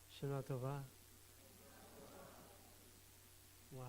Shana Tova. Wow.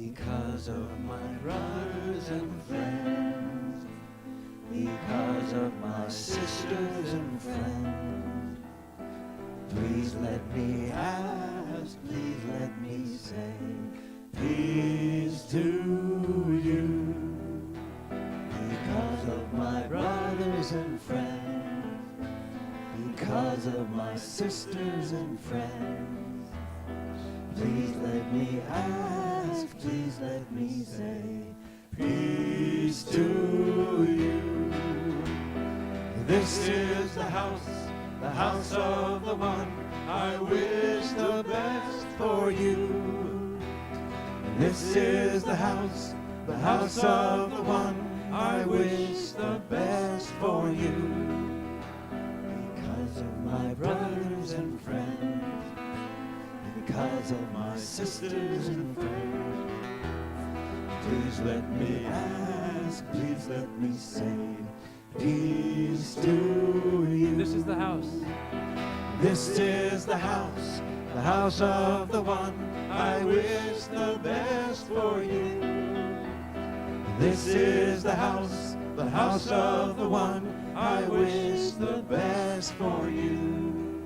Because of my brothers and friends, because of my sisters and friends, please let me ask, please let me say peace to you. Because of my brothers and friends, because of my sisters and friends, please let me ask, please let me say peace to you. This is the house of the one I wish the best for you. This is the house of the one I wish the best for you. Because of my brothers and friends, because of my sisters and friends, please let me ask, please let me say peace to you. This is the house. This is the house of the one I wish the best for you. This is the house of the one I wish the best for you.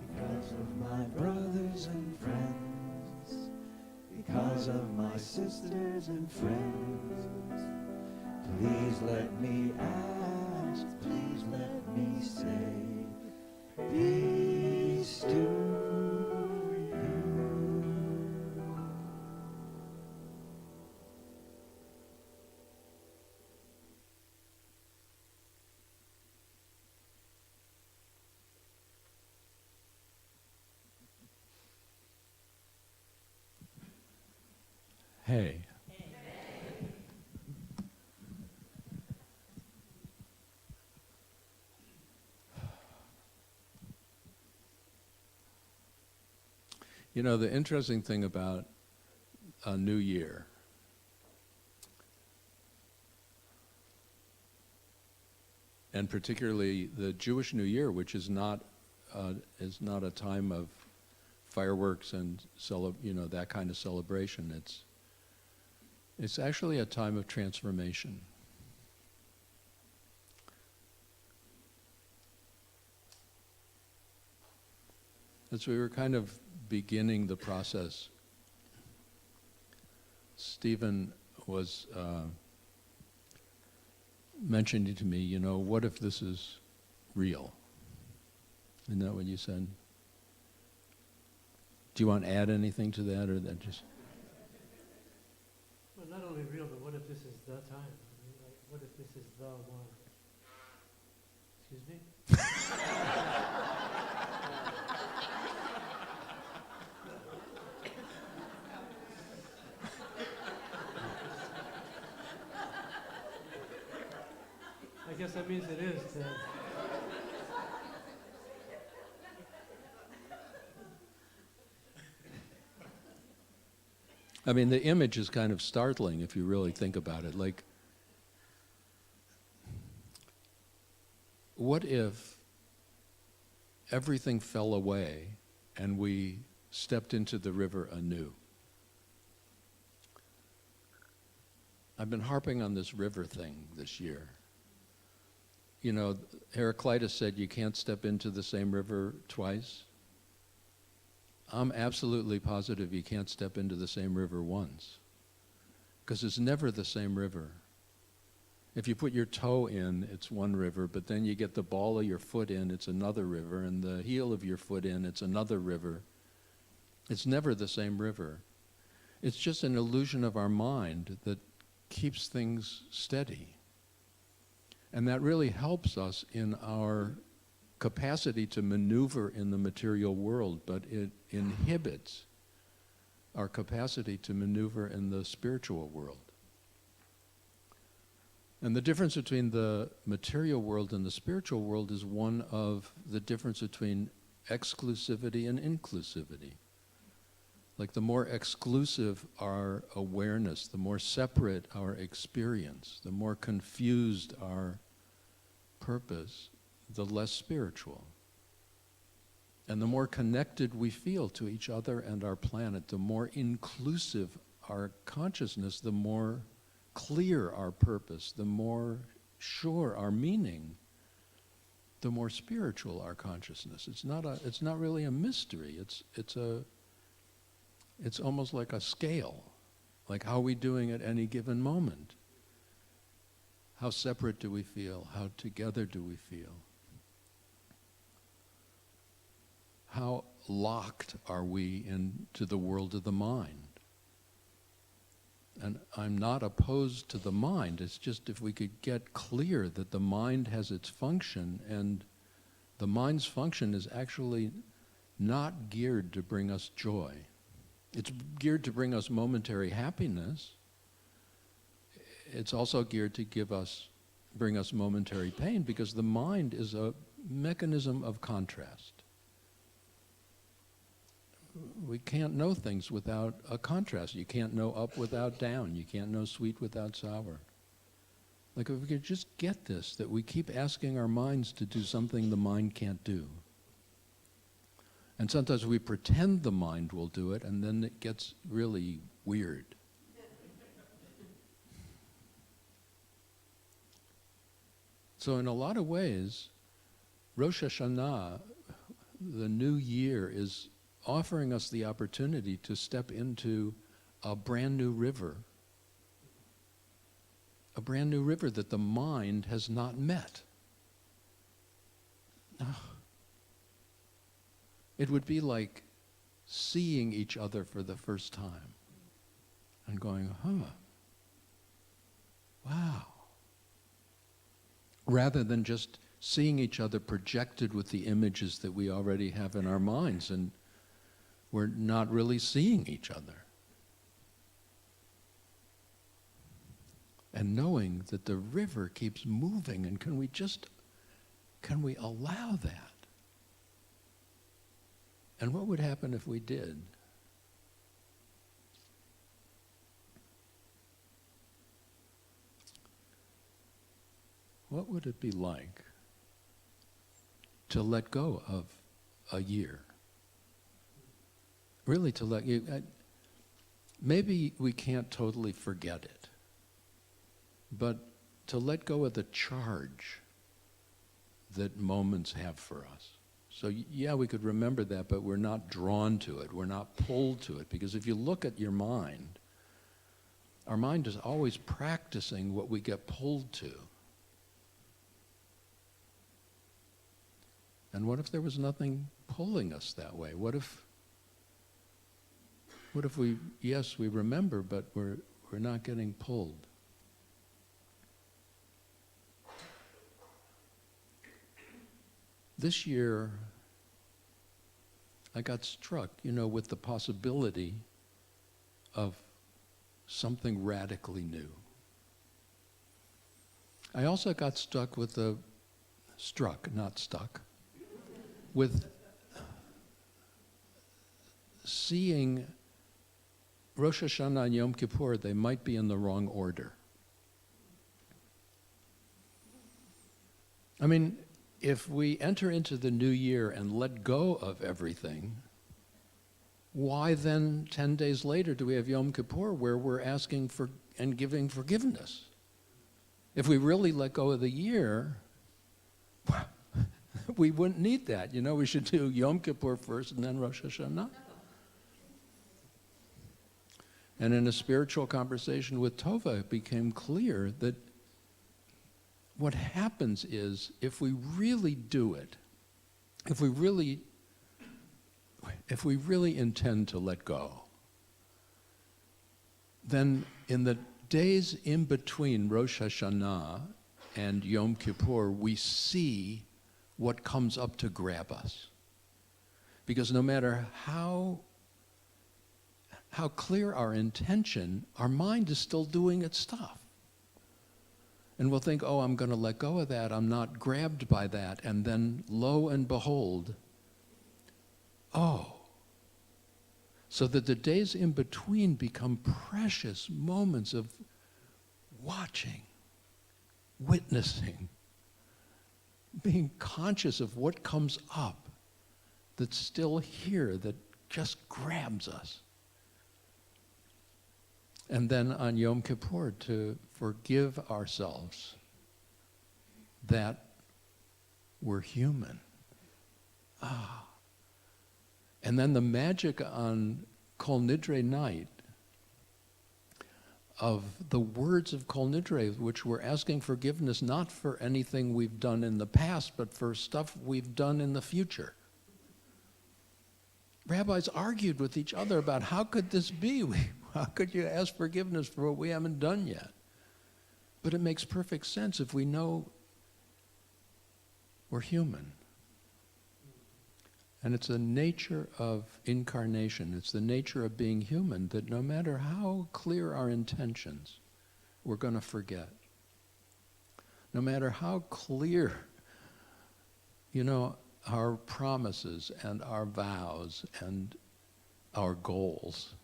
Because of my brothers and friends, because of my sisters and friends, please let me ask, please let me say peace to you. Hey. You know, the interesting thing about a new year, and particularly the Jewish New Year, which is not a time of fireworks and that kind of celebration. It's actually a time of transformation. As we were kind of beginning the process, Stephen was mentioning to me, what if this is real? Isn't that what you said? Do you want to add anything to that, or that just? Well, not only real, but what if this is the time? I mean, like, what if this is the one? Excuse me? I guess that means it is. I mean, the image is kind of startling if you really think about it. Like, what if everything fell away and we stepped into the river anew? I've been harping on this river thing this year. Heraclitus said you can't step into the same river twice. I'm absolutely positive you can't step into the same river once, because it's never the same river. If you put your toe in, it's one river, but then you get the ball of your foot in, it's another river, and the heel of your foot in, it's another river. It's never the same river. It's just an illusion of our mind that keeps things steady. And that really helps us in our capacity to maneuver in the material world, but it inhibits our capacity to maneuver in the spiritual world. And the difference between the material world and the spiritual world is one of the difference between exclusivity and inclusivity. Like, the more exclusive our awareness, the more separate our experience, the more confused our purpose, the less spiritual. And the more connected we feel to each other and our planet, the more inclusive our consciousness, the more clear our purpose, the more sure our meaning, the more spiritual our consciousness. It's not really a mystery. It's almost like a scale. Like, how are we doing at any given moment? How separate do we feel? How together do we feel? How locked are we into the world of the mind? And I'm not opposed to the mind. It's just if we could get clear that the mind has its function, and the mind's function is actually not geared to bring us joy. It's geared to bring us momentary happiness. It's also geared to bring us momentary pain, because the mind is a mechanism of contrast. We can't know things without a contrast. You can't know up without down. You can't know sweet without sour. Like, if we could just get this, that we keep asking our minds to do something the mind can't do. And sometimes we pretend the mind will do it, and then it gets really weird. So in a lot of ways, Rosh Hashanah, the new year, is offering us the opportunity to step into a brand new river. A brand new river that the mind has not met. It would be like seeing each other for the first time and going, wow. Rather than just seeing each other projected with the images that we already have in our minds, and we're not really seeing each other. And knowing that the river keeps moving, and can we allow that? And what would happen if we did? what would it be like to let go of a year? Really to let you, maybe we can't totally forget it, but to let go of the charge that moments have for us. So yeah, we could remember that, but we're not drawn to it, we're not pulled to it, because if you look at your mind, our mind is always practicing what we get pulled to. And what if there was nothing pulling us that way? What if we, yes, we remember, but we're not getting pulled? This year, I got struck, with the possibility of something radically new. I also got stuck with with seeing Rosh Hashanah and Yom Kippur, they might be in the wrong order. I mean, if we enter into the new year and let go of everything, why then 10 days later do we have Yom Kippur where we're asking for and giving forgiveness? If we really let go of the year, we wouldn't need that. We should do Yom Kippur first and then Rosh Hashanah. And in a spiritual conversation with Tova, it became clear that what happens is, if we really do it, if we really intend to let go, then in the days in between Rosh Hashanah and Yom Kippur, we see what comes up to grab us. Because no matter how clear our intention, our mind is still doing its stuff. And we'll think, oh, I'm going to let go of that, I'm not grabbed by that, and then lo and behold, oh. So that the days in between become precious moments of watching, witnessing, being conscious of what comes up that's still here, that just grabs us. And then on Yom Kippur, to forgive ourselves that we're human. And then the magic on Kol Nidre night of the words of Kol Nidre, which we're asking forgiveness not for anything we've done in the past, but for stuff we've done in the future. Rabbis argued with each other about how could this be? How could you ask forgiveness for what we haven't done yet? But it makes perfect sense if we know we're human. And it's the nature of incarnation, it's the nature of being human, that no matter how clear our intentions, we're going to forget. No matter how clear, our promises and our vows and our goals,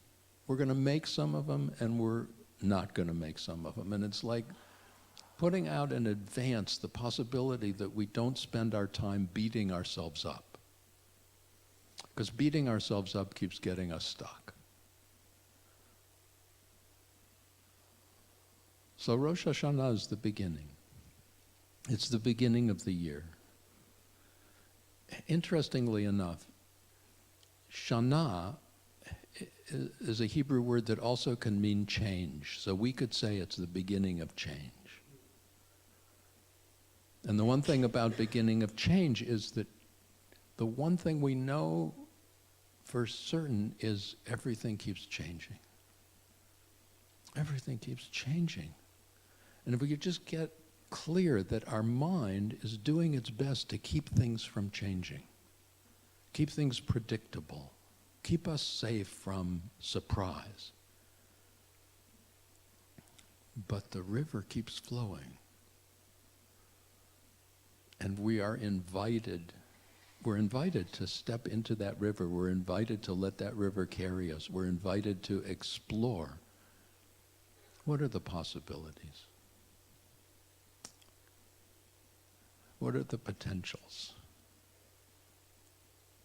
we're going to make some of them and we're not going to make some of them. And it's like putting out in advance the possibility that we don't spend our time beating ourselves up. Because beating ourselves up keeps getting us stuck. So Rosh Hashanah is the beginning. It's the beginning of the year. Interestingly enough, Shana is a Hebrew word that also can mean change. So we could say it's the beginning of change. And the one thing about beginning of change is that the one thing we know for certain is everything keeps changing. Everything keeps changing. And if we could just get clear that our mind is doing its best to keep things from changing, keep things predictable, keep us safe from surprise. But the river keeps flowing. And we're invited to step into that river. We're invited to let that river carry us. We're invited to explore. What are the possibilities? What are the potentials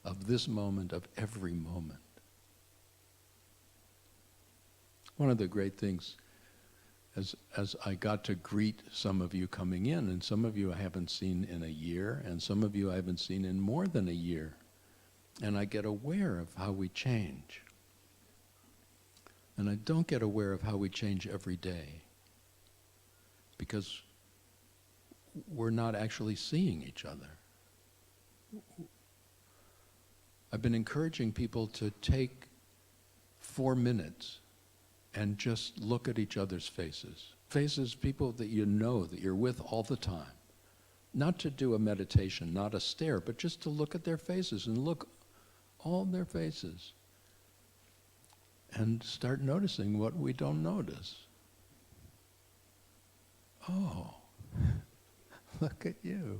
of this moment, of every moment? One of the great things, as I got to greet some of you coming in, and some of you I haven't seen in a year, and some of you I haven't seen in more than a year, and I get aware of how we change. And I don't get aware of how we change every day, because we're not actually seeing each other. I've been encouraging people to take 4 minutes and just look at each other's faces. Faces, people that you know, that you're with all the time. Not to do a meditation, not a stare, but just to look at their faces and look all their faces. And start noticing what we don't notice. Oh, look at you.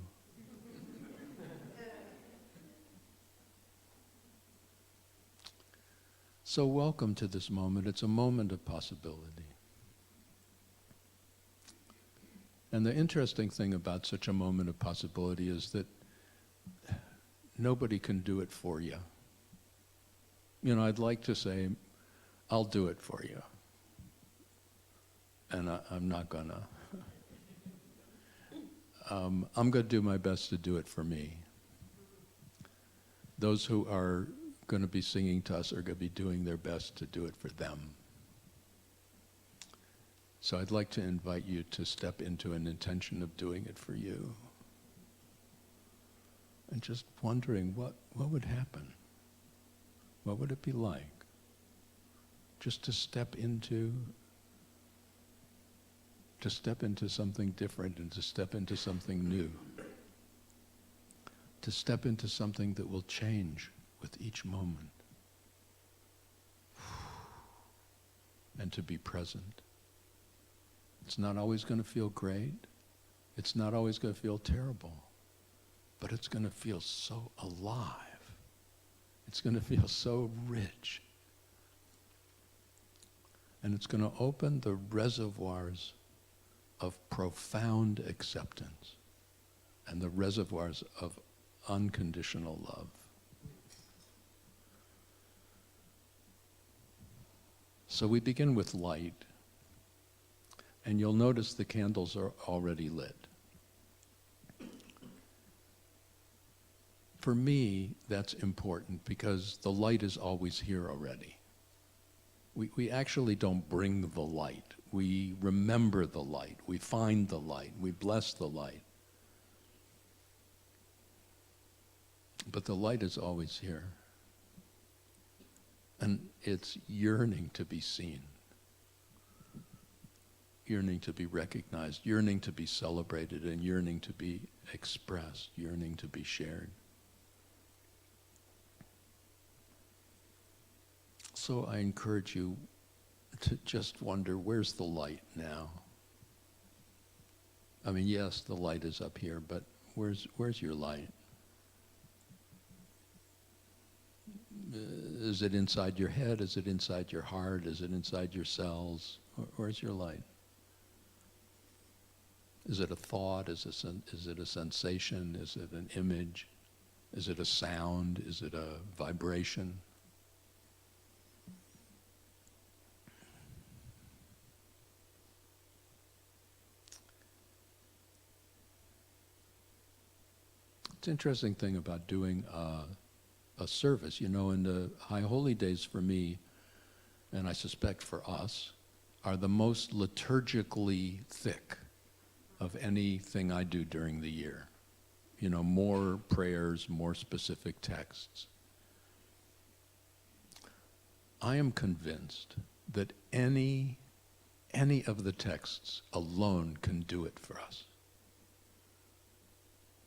So welcome to this moment. It's a moment of possibility. And the interesting thing about such a moment of possibility is that nobody can do it for you. You know, I'd like to say, I'll do it for you. And I'm not gonna. I'm gonna do my best to do it for me. Those who are going to be singing to us are going to be doing their best to do it for them. So I'd like to invite you to step into an intention of doing it for you. And just wondering what would happen? What would it be like? Just to step into something different and to step into something new. To step into something that will change with each moment. And to be present. It's not always going to feel great. It's not always going to feel terrible. But it's going to feel so alive. It's going to feel so rich. And it's going to open the reservoirs of profound acceptance and the reservoirs of unconditional love. So we begin with light, and you'll notice the candles are already lit. For me, that's important because the light is always here already. We actually don't bring the light. We remember the light. We find the light. We bless the light. But the light is always here. And it's yearning to be seen, yearning to be recognized, yearning to be celebrated, and yearning to be expressed, yearning to be shared. So I encourage you to just wonder, where's the light now? I mean, yes, the light is up here, but where's your light? Is it inside your head? Is it inside your heart? Is it inside your cells? Where's your light? Is it a thought? Is it a sensation? Is it an image? Is it a sound? Is it a vibration? It's an interesting thing about doing a service, you know, in the High Holy Days for me, and I suspect for us, are the most liturgically thick of anything I do during the year. You know, more prayers, more specific texts. I am convinced that any of the texts alone can do it for us.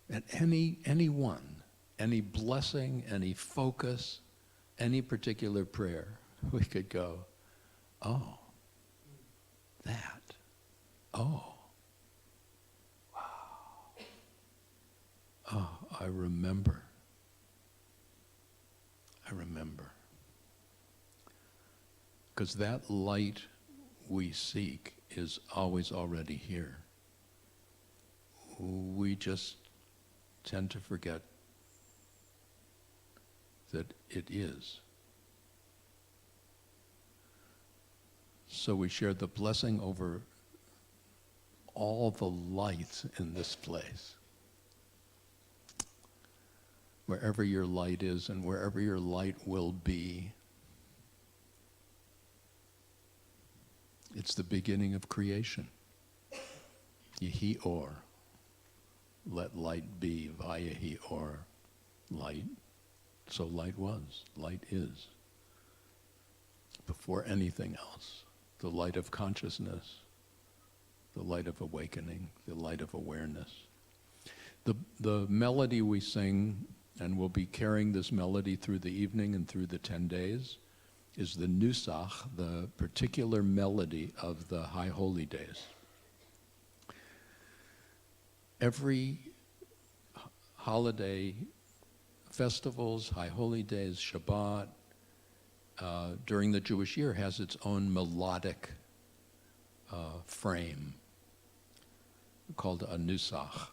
And any one, any blessing, any focus, any particular prayer, we could go, oh, that, oh, wow, oh, I remember. Because that light we seek is always already here. We just tend to forget that it is. So we share the blessing over all the light in this place. Wherever your light is and wherever your light will be, it's the beginning of creation. Yehi or, let light be, vayehi or, light. So light was, light is. Before anything else, the light of consciousness, the light of awakening, the light of awareness. The melody we sing, and we'll be carrying this melody through the evening and through the 10 days, is the nusach, the particular melody of the High Holy Days. Every holiday, festivals, High Holy Days, Shabbat, during the Jewish year has its own melodic frame called a nusach.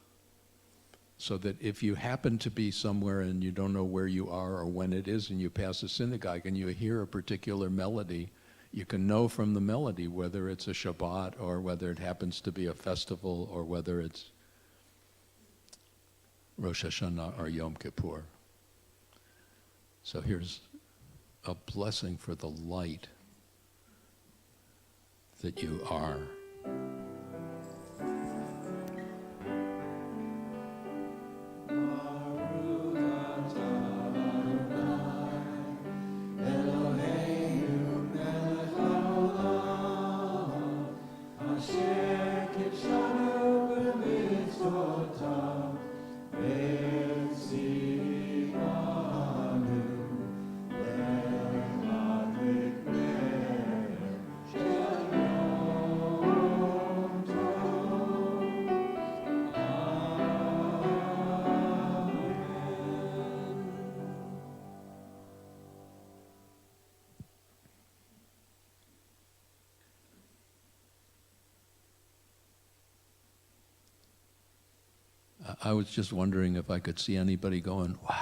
So that if you happen to be somewhere and you don't know where you are or when it is, and you pass a synagogue and you hear a particular melody, you can know from the melody whether it's a Shabbat or whether it happens to be a festival or whether it's Rosh Hashanah or Yom Kippur. So here's a blessing for the light that you are. I was just wondering if I could see anybody going, wow.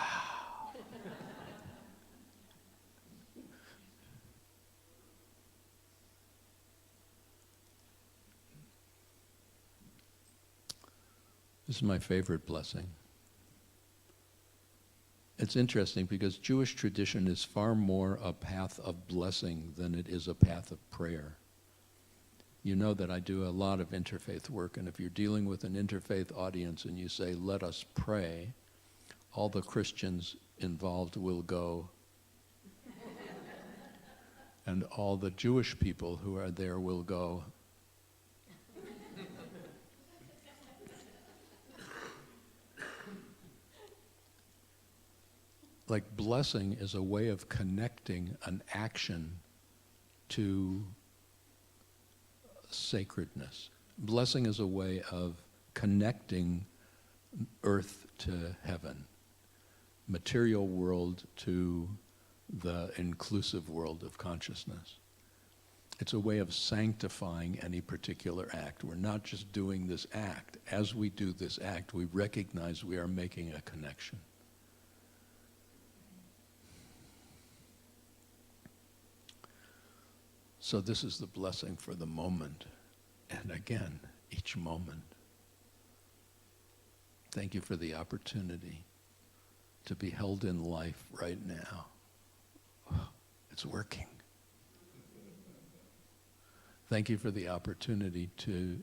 This is my favorite blessing. It's interesting because Jewish tradition is far more a path of blessing than it is a path of prayer. You know that I do a lot of interfaith work, and if you're dealing with an interfaith audience and you say, let us pray, all the Christians involved will go, and all the Jewish people who are there will go. Like blessing is a way of connecting an action to sacredness. Blessing is a way of connecting earth to heaven, material world to the inclusive world of consciousness. It's a way of sanctifying any particular act. We're not just doing this act. As we do this act, we recognize we are making a connection. So this is the blessing for the moment, and again, each moment. Thank you for the opportunity to be held in life right now. It's working. Thank you for the opportunity to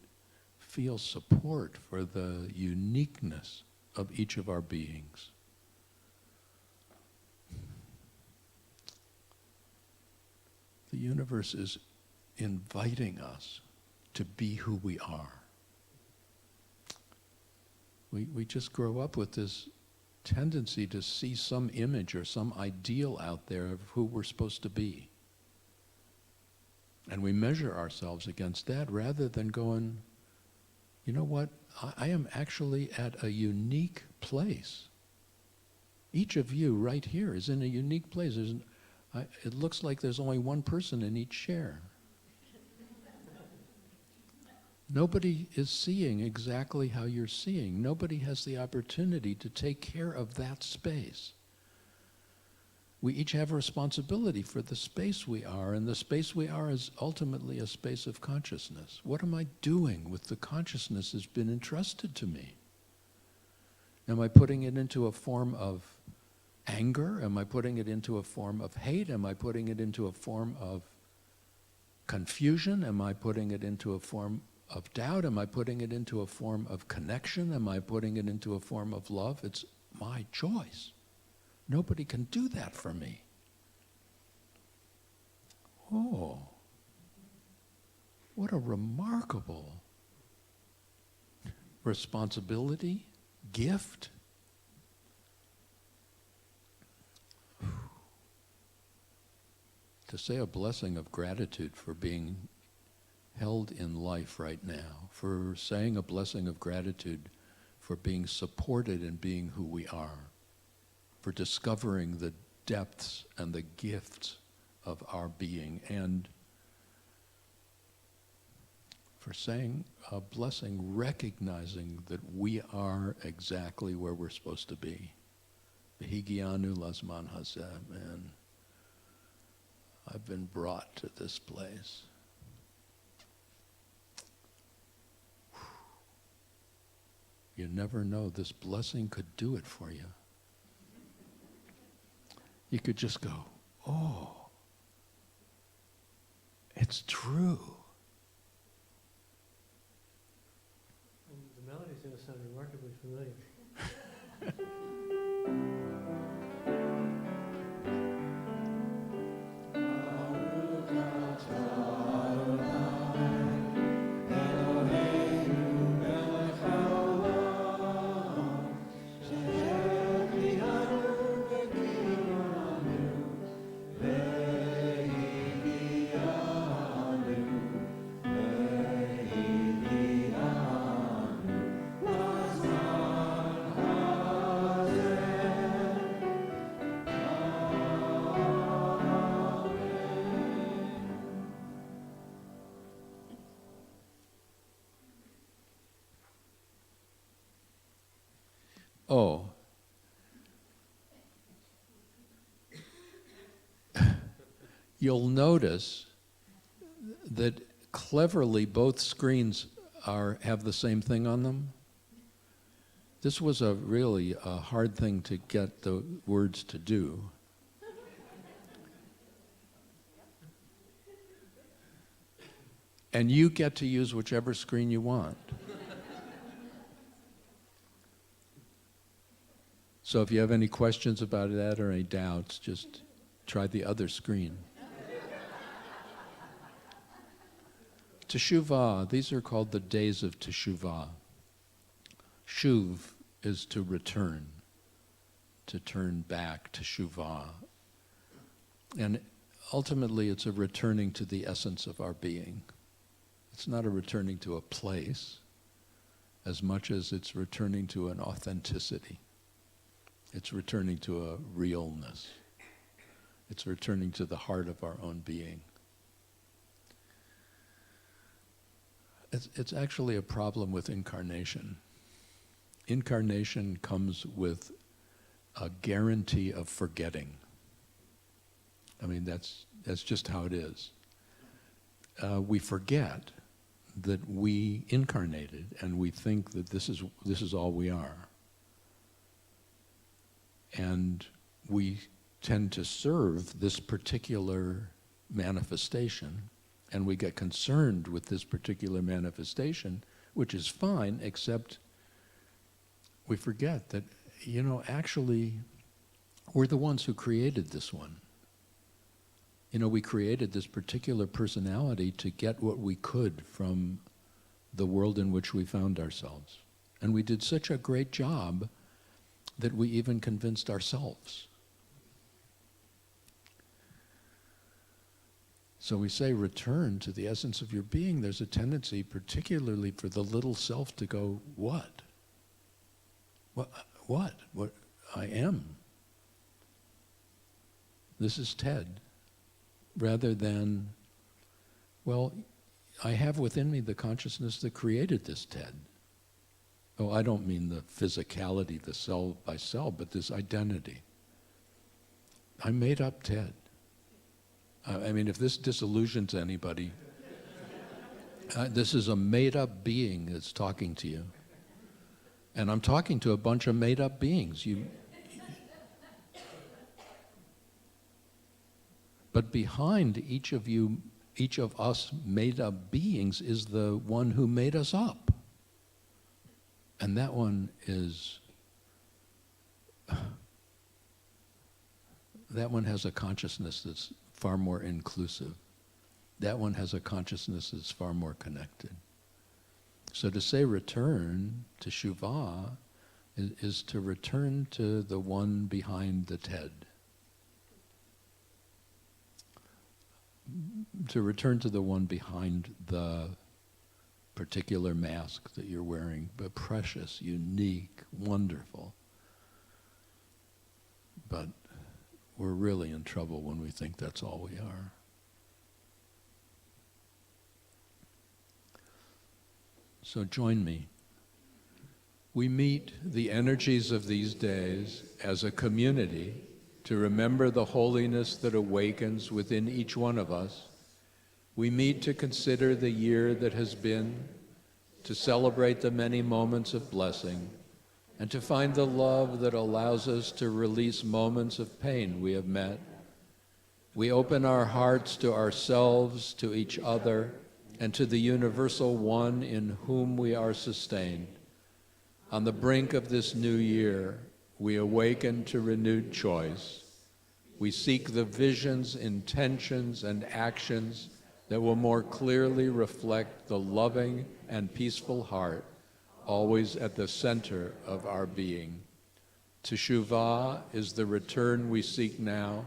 feel support for the uniqueness of each of our beings. The universe is inviting us to be who we are. We just grow up with this tendency to see some image or some ideal out there of who we're supposed to be. And we measure ourselves against that rather than going, you know what, I am actually at a unique place. Each of you right here is in a unique place. It looks like there's only one person in each chair. Nobody is seeing exactly how you're seeing. Nobody has the opportunity to take care of that space. We each have a responsibility for the space we are, and the space we are is ultimately a space of consciousness. What am I doing with the consciousness that's been entrusted to me? Am I putting it into a form of anger? Am I putting it into a form of hate? Am I putting it into a form of confusion? Am I putting it into a form of doubt? Am I putting it into a form of connection? Am I putting it into a form of love? It's my choice. Nobody can do that for me. Oh, what a remarkable responsibility, gift. To say a blessing of gratitude for being held in life right now, for saying a blessing of gratitude for being supported in being who we are, for discovering the depths and the gifts of our being, and for saying a blessing recognizing that we are exactly where we're supposed to be. V'higianu lazman hazeh, man. I've been brought to this place. You never know, this blessing could do it for you. You could just go, oh, it's true. And the melody's going to sound remarkably familiar. Oh. You'll notice that cleverly both screens have the same thing on them. This was really a hard thing to get the words to do. And you get to use whichever screen you want. So if you have any questions about that or any doubts, just try the other screen. Teshuva, these are called the days of Teshuva. Shuv is to return, to turn back, Teshuva. And ultimately it's a returning to the essence of our being. It's not a returning to a place as much as it's returning to an authenticity. It's returning to a realness. It's returning to the heart of our own being. It's actually a problem with incarnation. Incarnation comes with a guarantee of forgetting. I mean, that's just how it is. We forget that we incarnated, and we think that this is all we are. And we tend to serve this particular manifestation, and we get concerned with this particular manifestation, which is fine, except we forget that, actually, we're the ones who created this one. We created this particular personality to get what we could from the world in which we found ourselves. And we did such a great job that we even convinced ourselves. So we say return to the essence of your being. There's a tendency, particularly for the little self, to go, what? What? I am. This is Ted. Rather than, well, I have within me the consciousness that created this Ted. Oh, I don't mean the physicality, the cell by cell, but this identity. I made up Ted. I mean, if this disillusions anybody, this is a made-up being that's talking to you. And I'm talking to a bunch of made-up beings. But behind each of you, each of us made-up beings is the one who made us up. And that one is, that one has a consciousness that's far more inclusive. That one has a consciousness that's far more connected. So to say return to Teshuva is to return to the one behind the Ted. To return to the one behind the particular mask that you're wearing, but precious, unique, wonderful. But we're really in trouble when we think that's all we are. So join me. We meet the energies of these days as a community to remember the holiness that awakens within each one of us. We meet to consider the year that has been, to celebrate the many moments of blessing, and to find the love that allows us to release moments of pain we have met. We open our hearts to ourselves, to each other, and to the universal one in whom we are sustained. On the brink of this new year, we awaken to renewed choice. We seek the visions, intentions, and actions that will more clearly reflect the loving and peaceful heart, always at the center of our being. Teshuva is the return we seek now.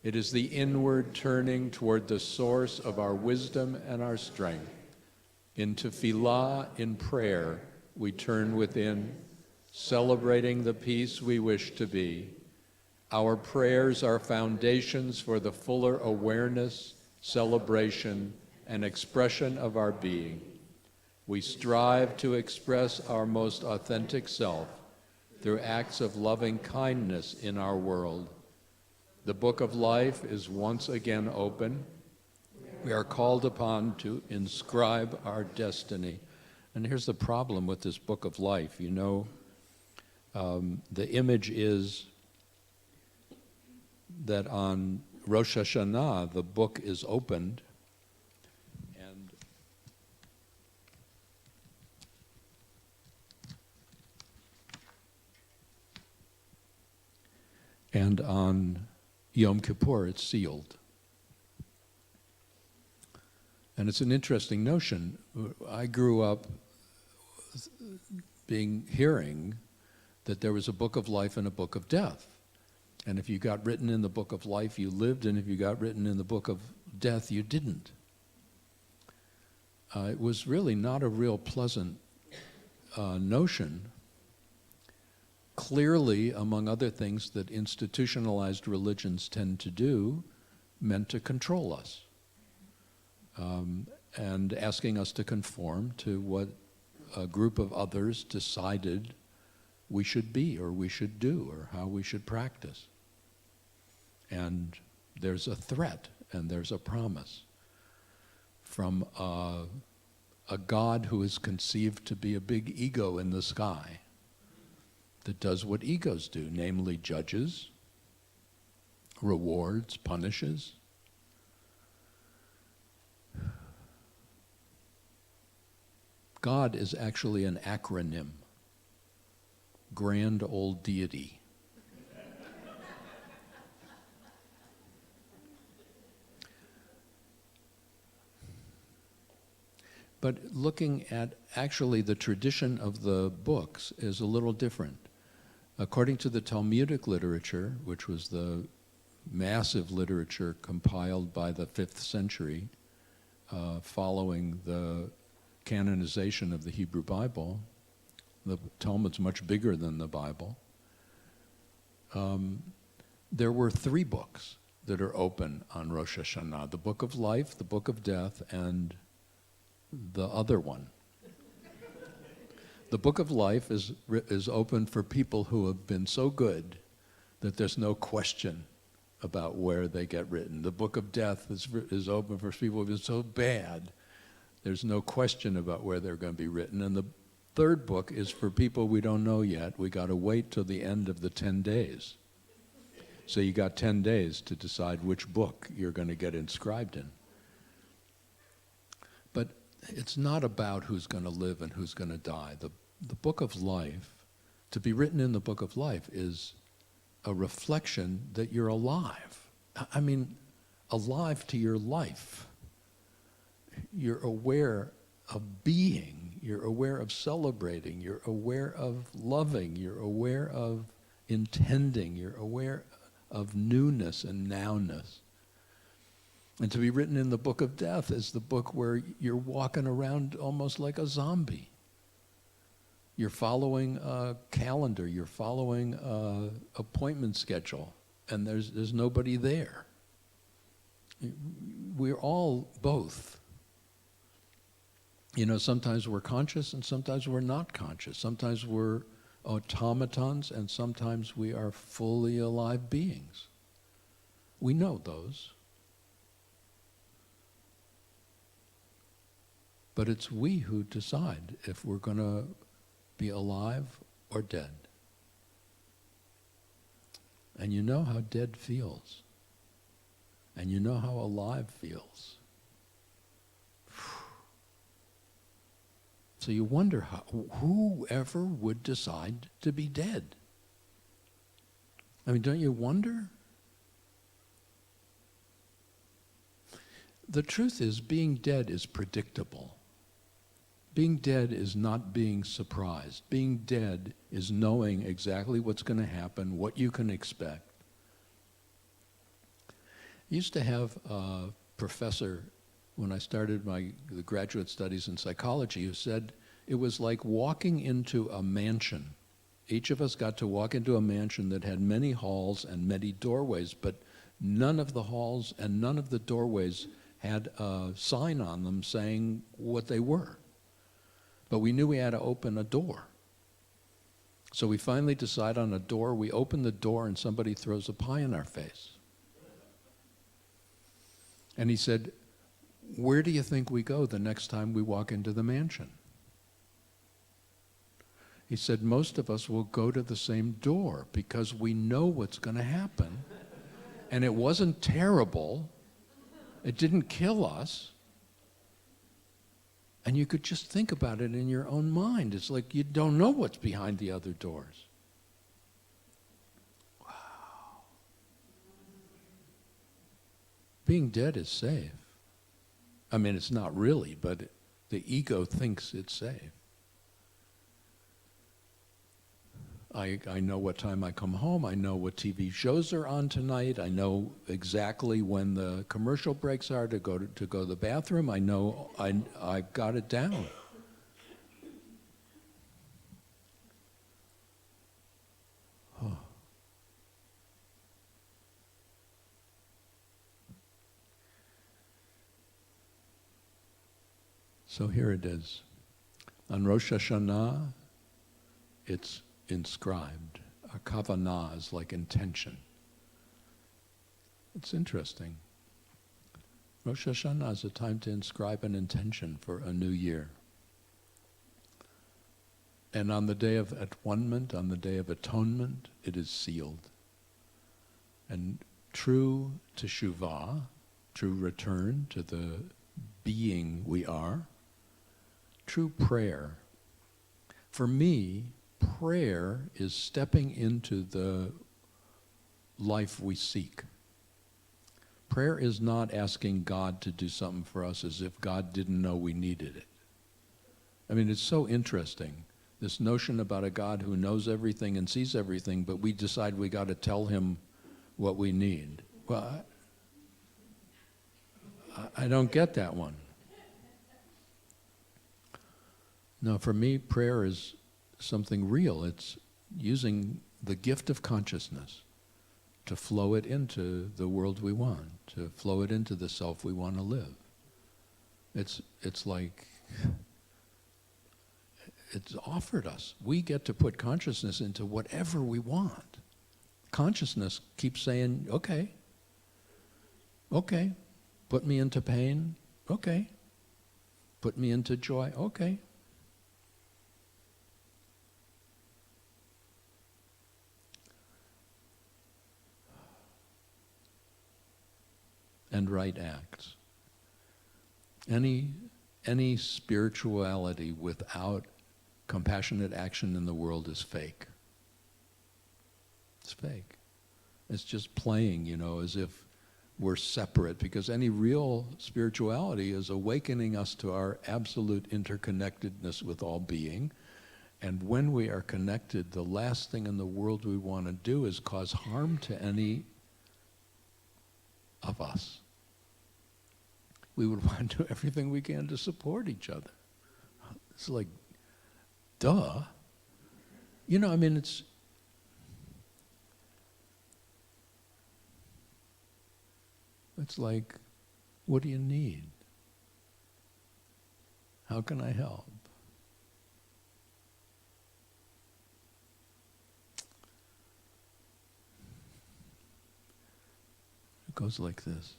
It is the inward turning toward the source of our wisdom and our strength. In tefillah, in prayer, we turn within, celebrating the peace we wish to be. Our prayers are foundations for the fuller awareness, celebration, and expression of our being. We strive to express our most authentic self through acts of loving kindness in our world. The book of life is once again open. We are called upon to inscribe our destiny. And here's the problem with this book of life. You know, the image is that on Rosh Hashanah, the book is opened, and on Yom Kippur, it's sealed. And it's an interesting notion. I grew up hearing that there was a book of life and a book of death. And if you got written in the book of life, you lived, and if you got written in the book of death, you didn't. It was really not a real pleasant notion. Clearly, among other things that institutionalized religions tend to do, meant to control us. And asking us to conform to what a group of others decided we should be, or we should do, or how we should practice. And there's a threat, and there's a promise from a God who is conceived to be a big ego in the sky that does what egos do, namely judges, rewards, punishes. God is actually an acronym, grand old deity. But looking at actually the tradition of the books is a little different. According to the Talmudic literature, which was the massive literature compiled by the 5th century, following the canonization of the Hebrew Bible, the Talmud's much bigger than the Bible, there were 3 books that are open on Rosh Hashanah: the book of life, the book of death, and the other one. The book of life is open for people who have been so good that there's no question about where they get written. The book of death is open for people who have been so bad, there's no question about where they're going to be written. And the third book is for people we don't know yet. We got to wait till the end of the 10 days. So you got 10 days to decide which book you're going to get inscribed in. But it's not about who's going to live and who's going to die. The book of life, to be written in the book of life, is a reflection that you're alive. I mean, alive to your life. You're aware of being. You're aware of celebrating. You're aware of loving. You're aware of intending. You're aware of newness and nowness. And to be written in the book of death is the book where you're walking around almost like a zombie. You're following a calendar, you're following an appointment schedule, and there's nobody there. We're all both. You know, sometimes we're conscious and sometimes we're not conscious. Sometimes we're automatons and sometimes we are fully alive beings. We know those. But it's we who decide if we're going to be alive or dead. And you know how dead feels. And you know how alive feels. So you wonder whoever would decide to be dead. I mean, don't you wonder? The truth is, being dead is predictable. Being dead is not being surprised. Being dead is knowing exactly what's going to happen, what you can expect. I used to have a professor when I started the graduate studies in psychology who said it was like walking into a mansion. Each of us got to walk into a mansion that had many halls and many doorways, but none of the halls and none of the doorways had a sign on them saying what they were. But we knew we had to open a door. So we finally decide on a door. We open the door and somebody throws a pie in our face. And he said, where do you think we go the next time we walk into the mansion? He said, most of us will go to the same door because we know what's going to happen. And it wasn't terrible. It didn't kill us. And you could just think about it in your own mind. It's like you don't know what's behind the other doors. Wow. Being dead is safe. I mean, it's not really, but the ego thinks it's safe. I know what time I come home. I know what TV shows are on tonight. I know exactly when the commercial breaks are to go to the bathroom. I know I've got it down. Oh. So here it is. On Rosh Hashanah, it's inscribed. A kavanah is like intention. It's interesting. Rosh Hashanah is a time to inscribe an intention for a new year. And on the day of at-one-ment, on the day of atonement, it is sealed. And true Teshuva, true return to the being we are, true prayer. For me, prayer is stepping into the life we seek. Prayer is not asking God to do something for us as if God didn't know we needed it. I mean, it's so interesting, this notion about a God who knows everything and sees everything, but we decide we got to tell him what we need. Well, I don't get that one. No, for me, prayer is something real. It's using the gift of consciousness to flow it into the world we want, to flow it into the self we want to live. It's like it's offered us. We get to put consciousness into whatever we want. Consciousness keeps saying, okay, put me into pain, okay, put me into joy, okay. And right acts. Any spirituality without compassionate action in the world is fake. It's fake. It's just playing, as if we're separate, because any real spirituality is awakening us to our absolute interconnectedness with all being. And when we are connected, the last thing in the world we want to do is cause harm to any of us. We would want to do everything we can to support each other. It's like, duh. It's like, what do you need? How can I help? It goes like this.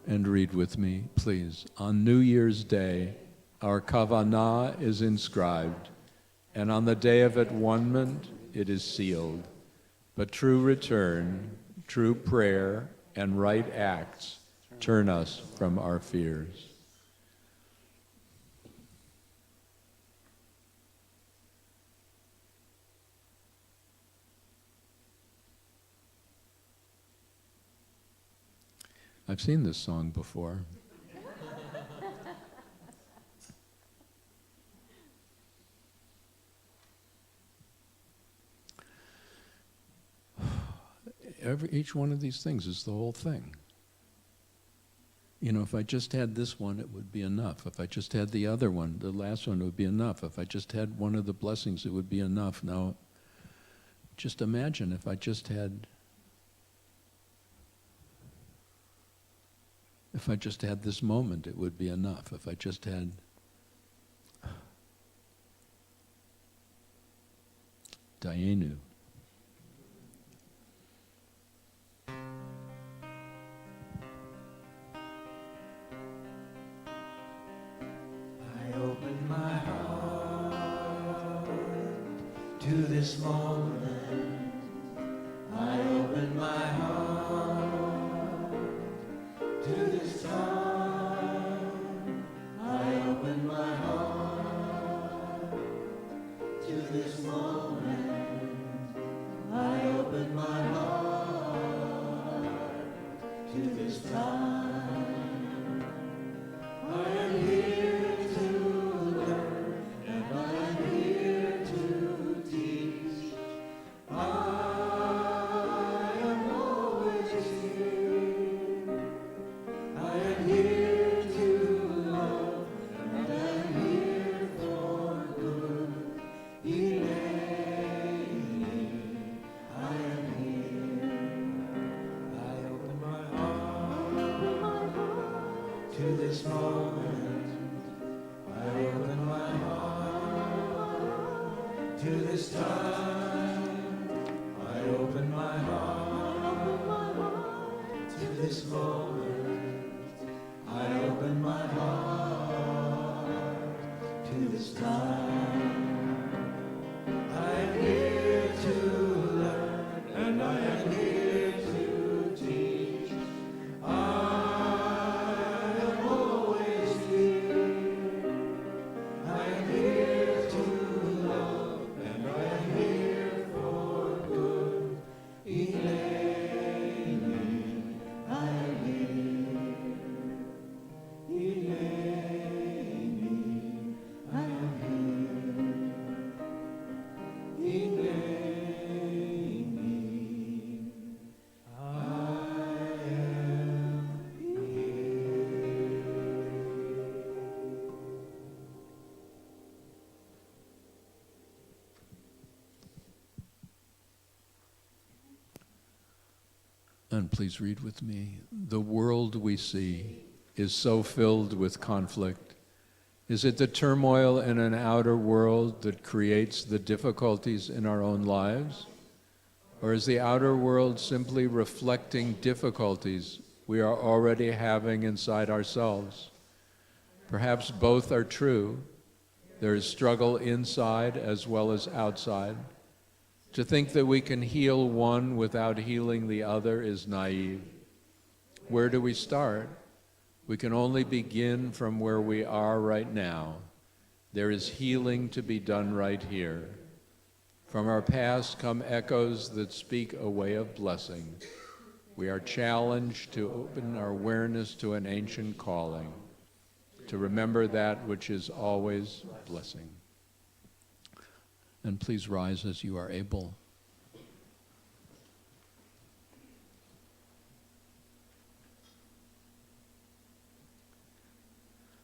And read with me, please. On New Year's Day, our kavanah is inscribed, and on the day of at-one-ment, it is sealed. But true return, true prayer, and right acts turn us from our fears. I've seen this song before. Each one of these things is the whole thing. If I just had this one, it would be enough. If I just had the other one, the last one, it would be enough. If I just had one of the blessings, it would be enough. Now, just imagine if I just had this moment, it would be enough. If I just had Dayenu. I open my heart to this moment. I open my heart to this time. I open my heart to this moment. I open my heart to this time. I am here to learn, and I am here to teach. I am always here. I am here to love, and I am here for good. I am here. I open my heart to this moment. I open my heart to this time. I open my heart to this moment. I open my heart to this time. I am here to learn, and I am here to teach. I am always And please read with me. The world we see is so filled with conflict. Is it the turmoil in an outer world that creates the difficulties in our own lives? Or is the outer world simply reflecting difficulties we are already having inside ourselves? Perhaps both are true. There is struggle inside as well as outside. To think that we can heal one without healing the other is naive. Where do we start? We can only begin from where we are right now. There is healing to be done right here. From our past come echoes that speak a way of blessing. We are challenged to open our awareness to an ancient calling, to remember that which is always blessing. And please rise as you are able.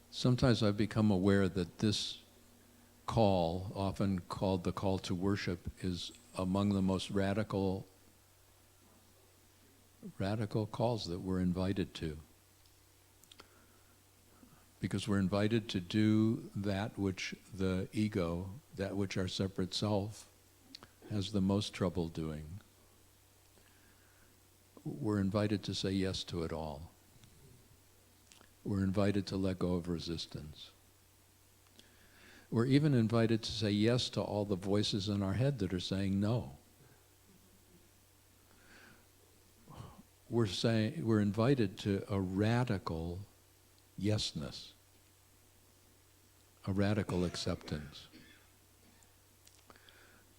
Sometimes I've become aware that this call, often called the call to worship, is among the most radical calls that we're invited to. Because we're invited to do that which the ego, that which our separate self, has the most trouble doing. We're invited to say yes to it all. We're invited to let go of resistance. We're even invited to say yes to all the voices in our head that are saying no. We're invited to a radical yesness, a radical acceptance.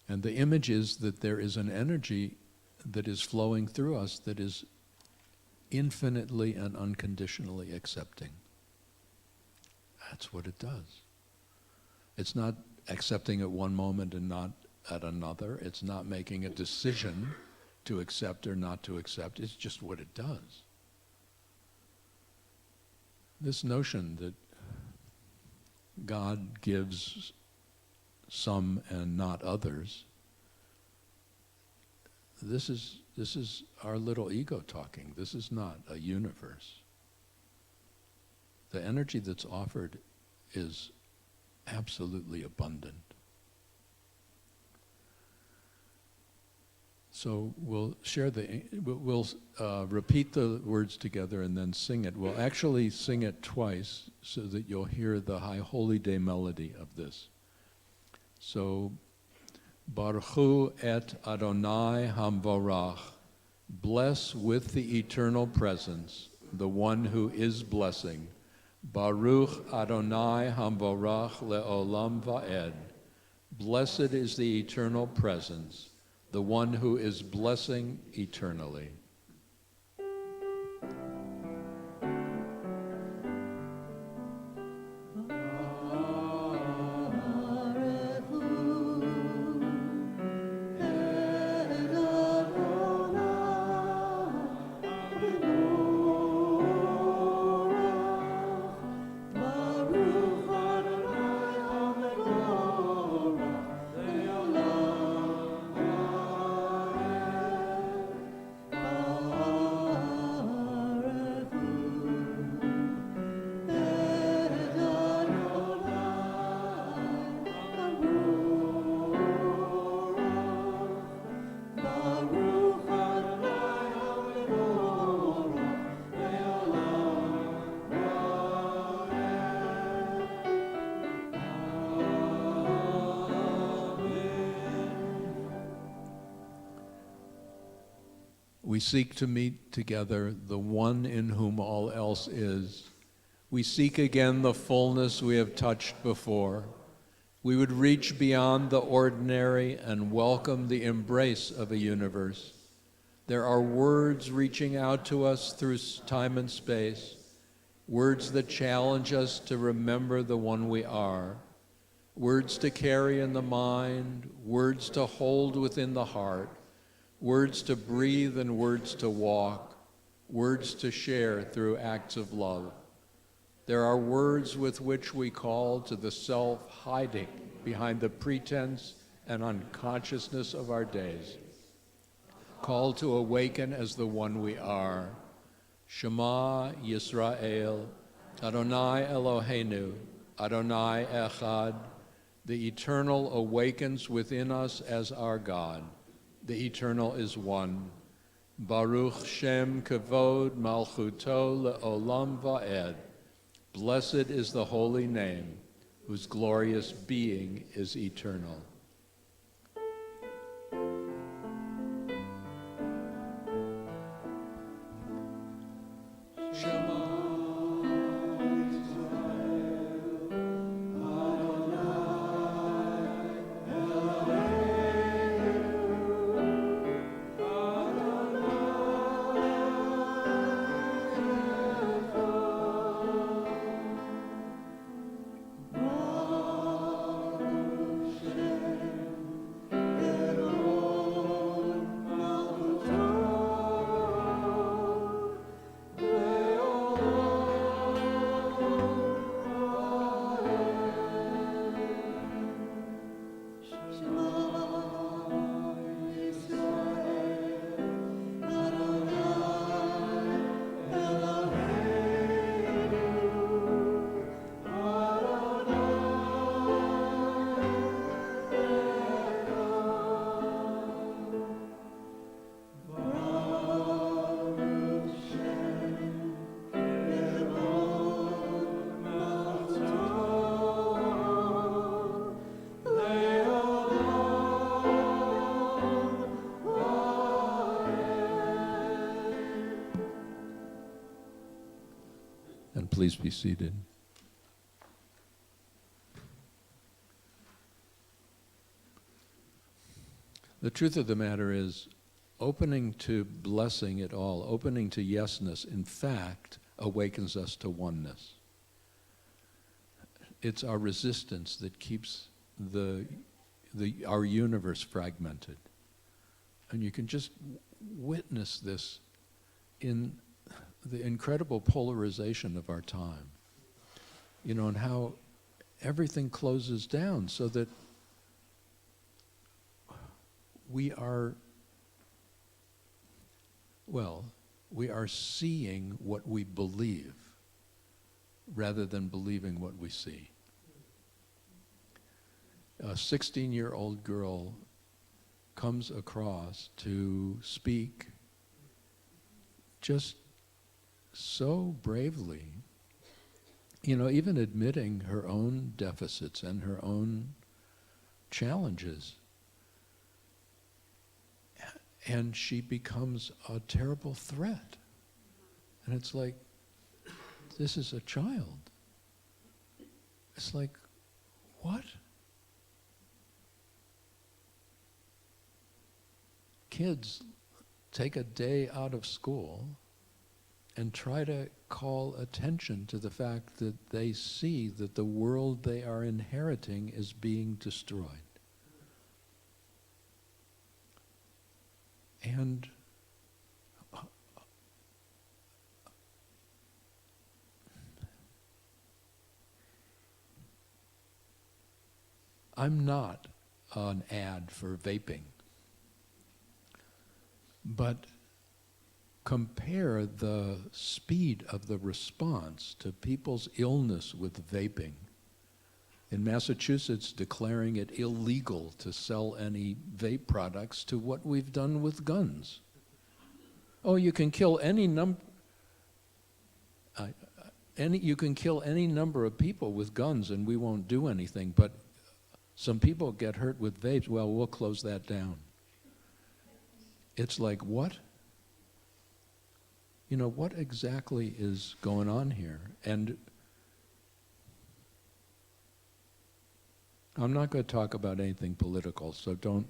And the image is that there is an energy that is flowing through us that is infinitely and unconditionally accepting. That's what it does. It's not accepting at one moment and not at another. It's not making a decision to accept or not to accept. It's just what it does. This notion that God gives some and not others, this is our little ego talking. This is not a universe. The energy that's offered is absolutely abundant. So we'll repeat the words together and then sing it. We'll actually sing it twice so that you'll hear the High Holy Day melody of this. So, Baruch Hu et Adonai Hamvarach, bless with the eternal presence, the one who is blessing. Baruch Adonai Hamvarach le'olam va'ed. Blessed is the eternal presence, the one who is blessing eternally. We seek to meet together the one in whom all else is. We seek again the fullness we have touched before. We would reach beyond the ordinary and welcome the embrace of a universe. There are words reaching out to us through time and space, words that challenge us to remember the one we are, words to carry in the mind, words to hold within the heart, words to breathe and words to walk, words to share through acts of love. There are words with which we call to the self hiding behind the pretense and unconsciousness of our days. called to awaken as the one we are. Shema Yisrael, Adonai Eloheinu, Adonai Echad. The eternal awakens within us as our God. The eternal is one. Baruch Shem Kavod Malchuto Le'olam Va'ed. Blessed is the holy name, whose glorious being is eternal. And please be seated. The truth of the matter is, opening to blessing it all, opening to yesness, in fact, awakens us to oneness. It's our resistance that keeps our universe fragmented. And you can just witness this in the incredible polarization of our time, and how everything closes down so that we are seeing what we believe rather than believing what we see. A 16-year-old girl comes across to speak just so bravely, even admitting her own deficits and her own challenges. And she becomes a terrible threat. And it's like, this is a child. It's like, what? Kids take a day out of school and try to call attention to the fact that they see that the world they are inheriting is being destroyed. And I'm not an ad for vaping, but compare the speed of the response to people's illness with vaping. In Massachusetts, declaring it illegal to sell any vape products, to what we've done with guns. Oh, you can kill any number of people with guns and we won't do anything, but some people get hurt with vapes, well, we'll close that down. It's like, what? What exactly is going on here? And I'm not going to talk about anything political, so don't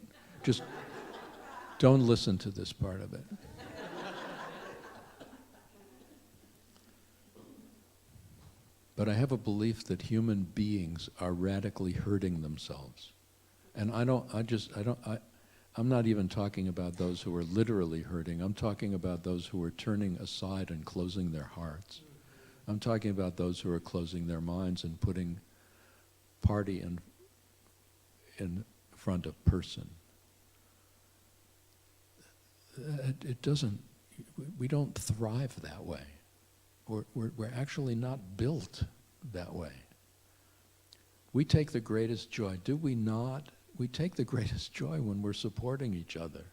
listen to this part of it. But I have a belief that human beings are radically hurting themselves. And I'm not even talking about those who are literally hurting. I'm talking about those who are turning aside and closing their hearts. I'm talking about those who are closing their minds and putting party in front of person. it doesn't, we don't thrive that way. We're actually not built that way. We take the greatest joy, do we not? We take the greatest joy when we're supporting each other.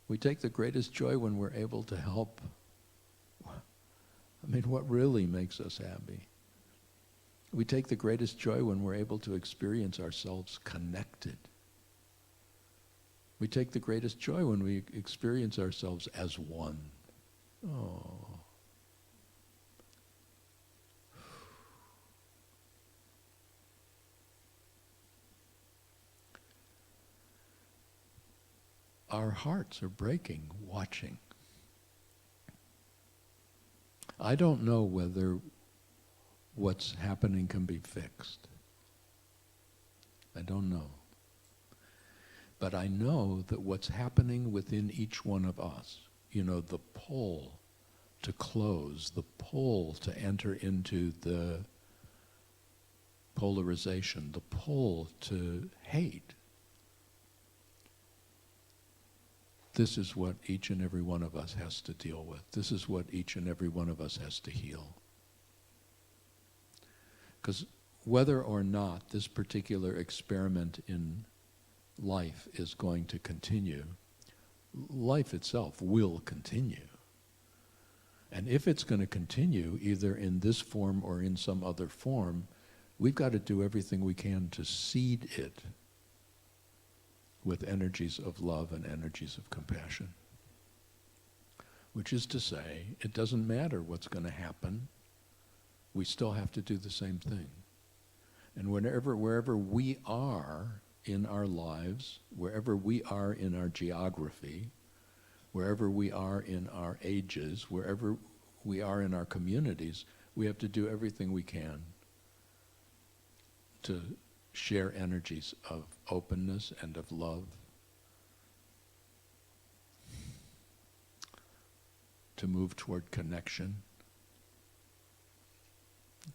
We take the greatest joy when we're able to help. I mean, what really makes us happy? We take the greatest joy when we're able to experience ourselves connected. We take the greatest joy when we experience ourselves as one. Oh. Our hearts are breaking watching. I don't know whether what's happening can be fixed. I don't know. But I know that what's happening within each one of us, you know, the pull to close, the pull to enter into the polarization, the pull to hate, this is what each and every one of us has to deal with. This is what each and every one of us has to heal. Because whether or not this particular experiment in life is going to continue, life itself will continue. And if it's going to continue, either in this form or in some other form, we've got to do everything we can to seed it with energies of love and energies of compassion. Which is to say, it doesn't matter what's going to happen, we still have to do the same thing. And wherever we are in our lives, wherever we are in our geography, wherever we are in our ages, wherever we are in our communities, we have to do everything we can to share energies of openness and of love, to move toward connection,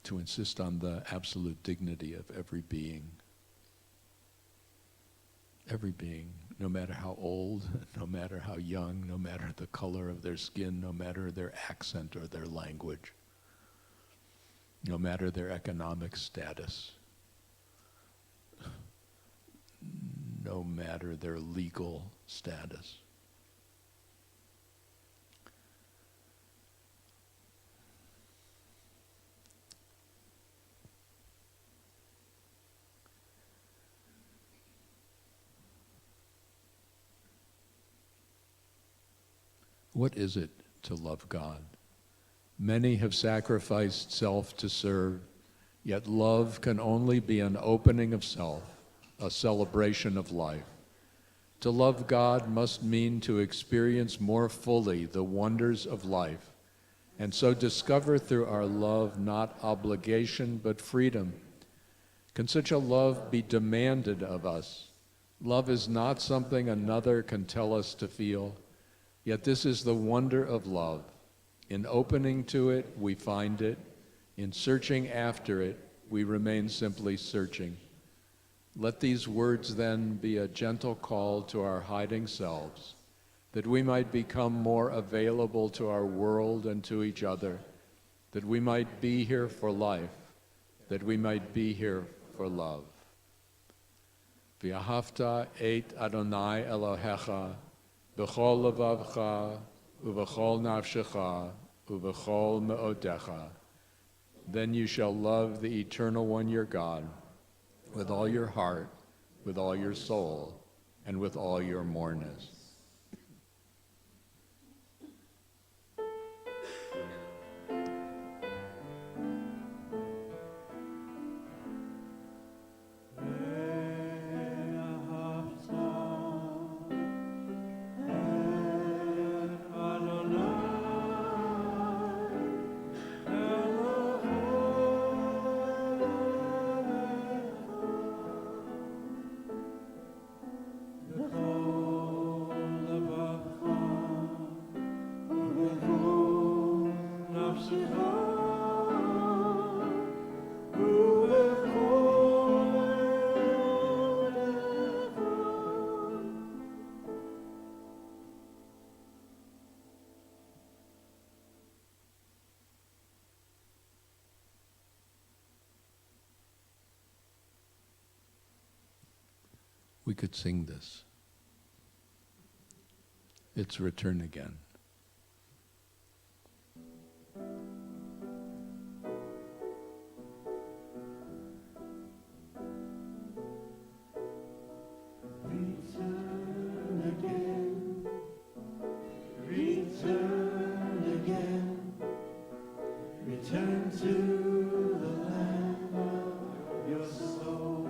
to insist on the absolute dignity of every being, no matter how old, no matter how young, no matter the color of their skin, no matter their accent or their language, no matter their economic status, no matter their legal status. What is it to love God? Many have sacrificed self to serve, yet love can only be an opening of self, a celebration of life. To love God must mean to experience more fully the wonders of life, and so discover through our love not obligation but freedom. Can such a love be demanded of us? Love is not something another can tell us to feel, yet this is the wonder of love. In opening to it, we find it. In searching after it, we remain simply searching. Let these words then be a gentle call to our hiding selves, that we might become more available to our world and to each other, that we might be here for life, that we might be here for love. V'ahavta et Adonai Elohecha b'chol levavcha u'v'chol nafshecha u'v'chol me'odecha. Then you shall love the Eternal One, your God, with all your heart, with all your soul, and with all your moreness. Oh we could sing this. It's Return Again. Return to the land of your soul.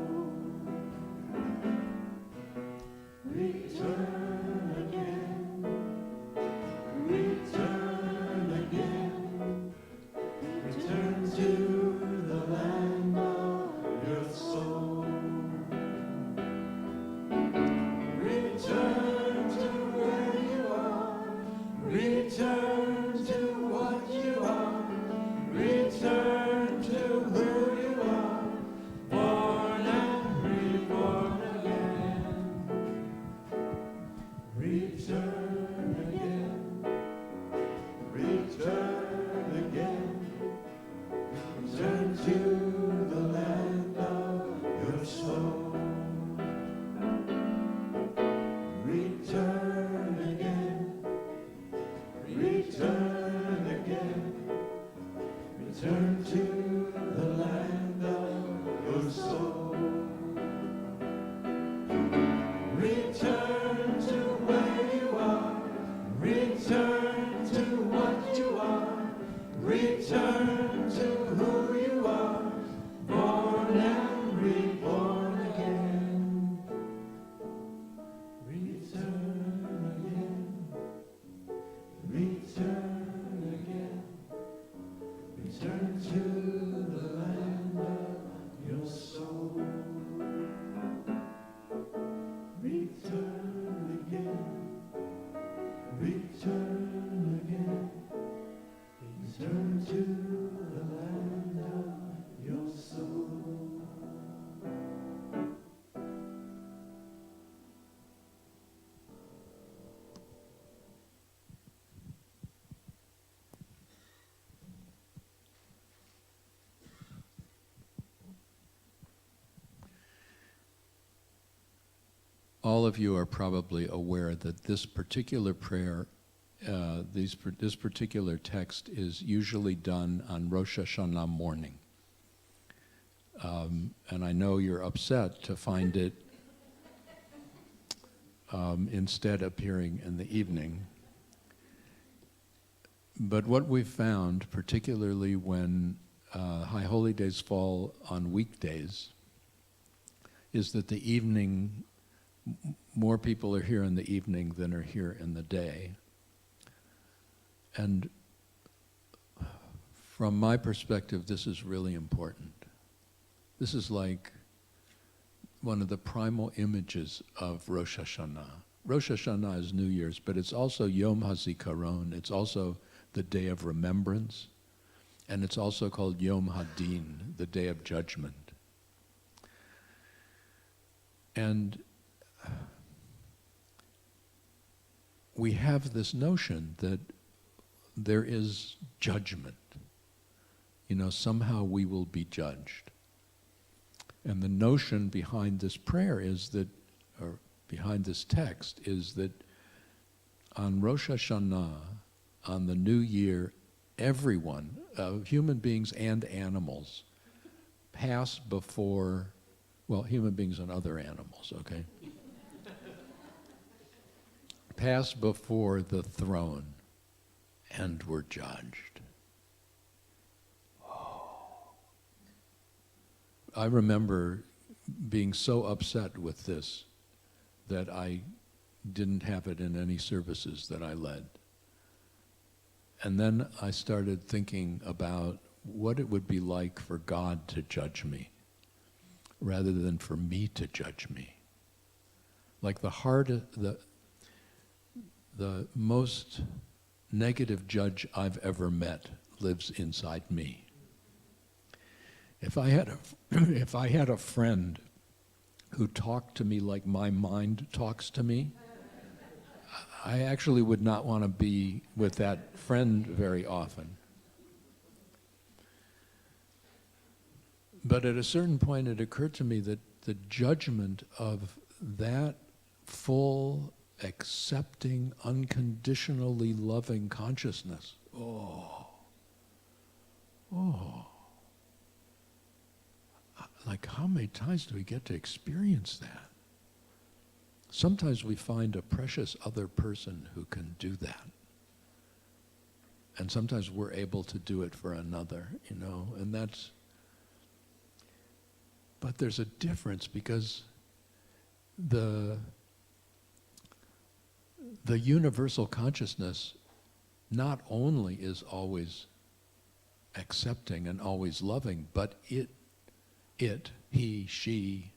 Return again. Return again. Return to the land of your soul. Return to where you are. Return to what you are. Return to who you are, born and reborn again. Return again. Return again. Return to the land of your soul. Return again. Return again. Return to the land of your soul. Return to where you are. Return to what you are. Return to who you are. Born and reborn again. Return again. Return again. Return to the land of your soul. Return again. Return again. Return to the land of your soul. All of you are probably aware that this particular prayer, this particular text is usually done on Rosh Hashanah morning. And I know you're upset to find it instead appearing in the evening. But what we've found, particularly when High Holy Days fall on weekdays, is that the evening, more people are here in the evening than are here in the day. And from my perspective, this is really important. This is like one of the primal images of Rosh Hashanah. Rosh Hashanah is New Year's, but it's also Yom HaZikaron. It's also the Day of Remembrance. And it's also called Yom HaDin, the Day of Judgment. And we have this notion that there is judgment. You know, somehow we will be judged. And the notion behind this prayer is that, or behind this text, is that on Rosh Hashanah, on the new year, everyone, human beings and animals, pass before, well, human beings and other animals, okay? Pass before the throne and were judged. Oh. I remember being so upset with this that I didn't have it in any services that I led. And then I started thinking about what it would be like for God to judge me rather than for me to judge me. Like the most negative judge I've ever met lives inside me. If I had a friend who talked to me like my mind talks to me, I actually would not want to be with that friend very often. But at a certain point it occurred to me that the judgment of that full, accepting, unconditionally loving consciousness, like how many times do we get to experience that? Sometimes we find a precious other person who can do that. And sometimes we're able to do it for another, and that's, but there's a difference because the universal consciousness not only is always accepting and always loving, but it, he, she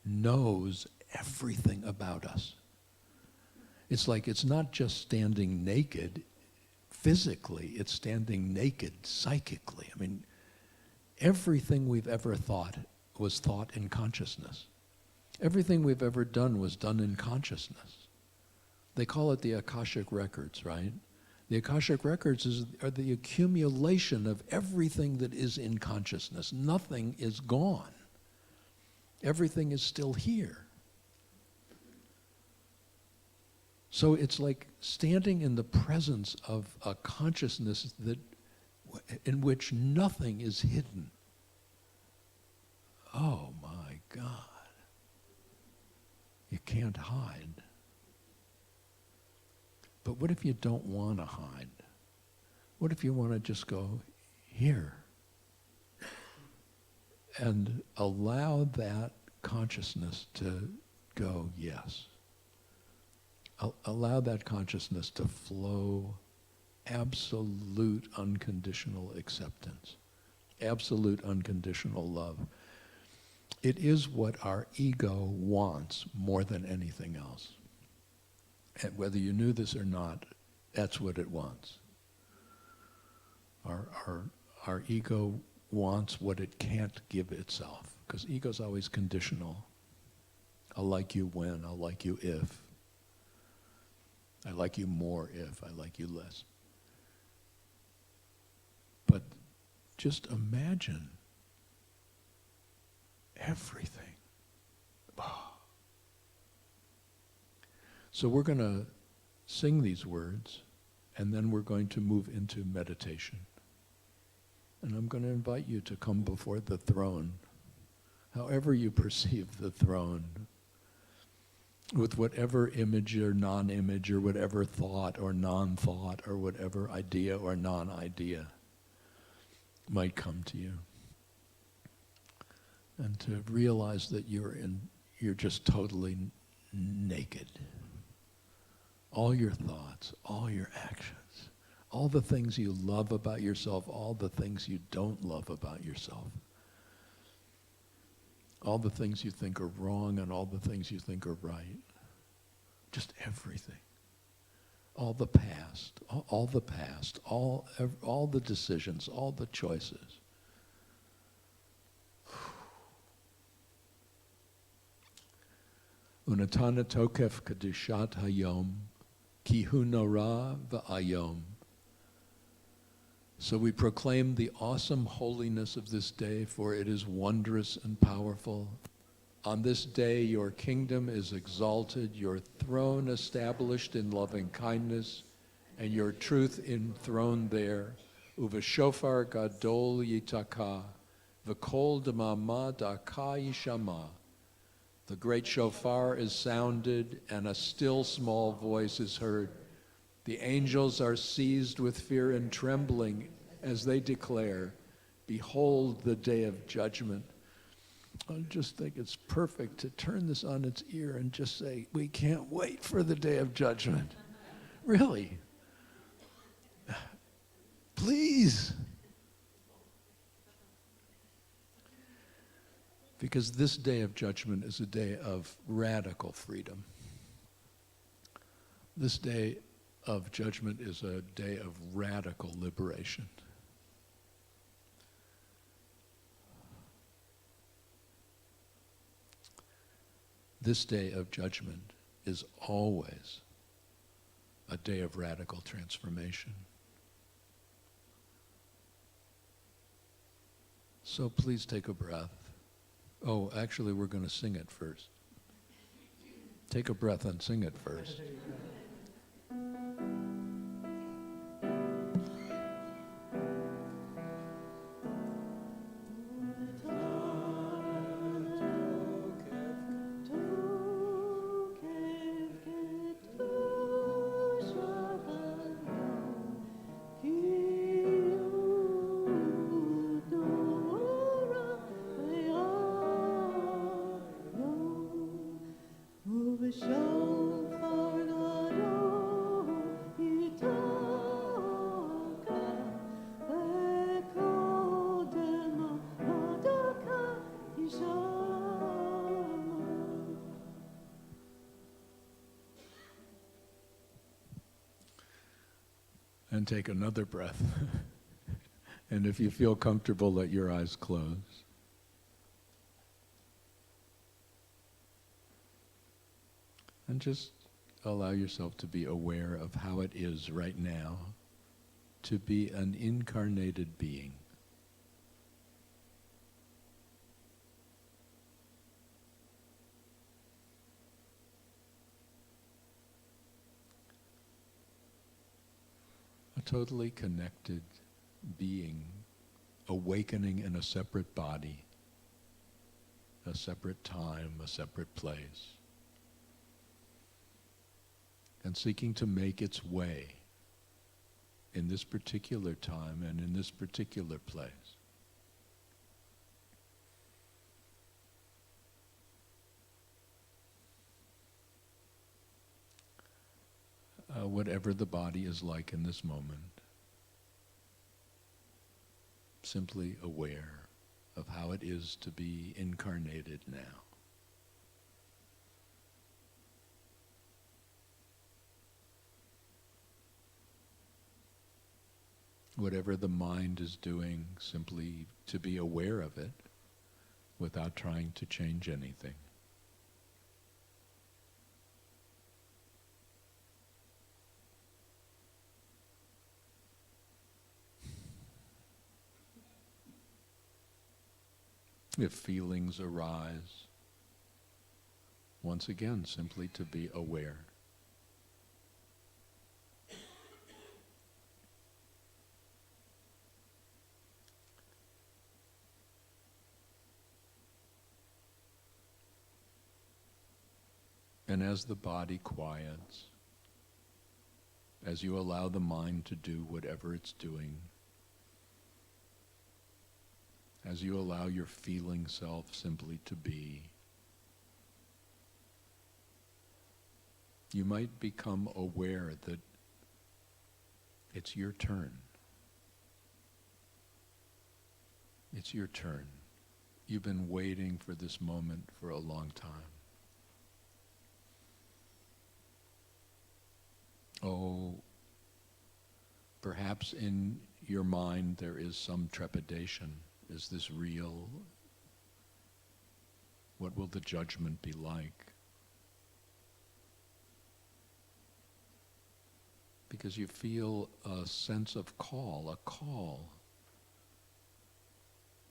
knows everything about us. It's like it's not just standing naked physically, it's standing naked psychically. I mean, everything we've ever thought was thought in consciousness. Everything we've ever done was done in consciousness. They call it the Akashic Records, right? The Akashic Records are the accumulation of everything that is in consciousness. Nothing is gone. Everything is still here. So it's like standing in the presence of a consciousness in which nothing is hidden. Oh my God. You can't hide. But what if you don't want to hide? What if you want to just go here and allow that consciousness to go, yes. Allow that consciousness to flow absolute unconditional acceptance, absolute unconditional love. It is what our ego wants more than anything else. And whether you knew this or not, that's what it wants. Our ego wants what it can't give itself, because ego's always conditional. I'll like you when, I'll like you if. I like you more if, I like you less. But just imagine everything. So we're going to sing these words, and then we're going to move into meditation. And I'm going to invite you to come before the throne, however you perceive the throne, with whatever image or non-image or whatever thought or non-thought or whatever idea or non-idea might come to you. And to realize that you're just totally naked. All your thoughts, all your actions, all the things you love about yourself, all the things you don't love about yourself, all the things you think are wrong and all the things you think are right, just everything. All the past, all the past, all the decisions, all the choices. Unatana tokef kadishat hayom, ki hu nora v'ayom. So we proclaim the awesome holiness of this day, for it is wondrous and powerful. On this day your kingdom is exalted, your throne established in loving kindness, and your truth enthroned there. Uvashofar gadol yitaka, v'kol demama daka yishama. The great shofar is sounded, and a still small voice is heard. The angels are seized with fear and trembling as they declare, behold the day of judgment. I just think it's perfect to turn this on its ear and just say, we can't wait for the day of judgment. Really. Please. Because this day of judgment is a day of radical freedom. This day of judgment is a day of radical liberation. This day of judgment is always a day of radical transformation. So please take a breath. Oh, actually, we're going to sing it first. take a breath and sing it first. And take another breath. And if you feel comfortable, let your eyes close. And just allow yourself to be aware of how it is right now to be an incarnated being. A totally connected being, awakening in a separate body, a separate time, a separate place, and seeking to make its way in this particular time and in this particular place. Whatever the body is like in this moment, simply aware of how it is to be incarnated now. Whatever the mind is doing, simply to be aware of it without trying to change anything. If feelings arise, once again, simply to be aware. And as the body quiets, as you allow the mind to do whatever it's doing, as you allow your feeling self simply to be, you might become aware that it's your turn. It's your turn. You've been waiting for this moment for a long time. Oh, perhaps in your mind there is some trepidation. Is this real? What will the judgment be like? Because you feel a sense of call, a call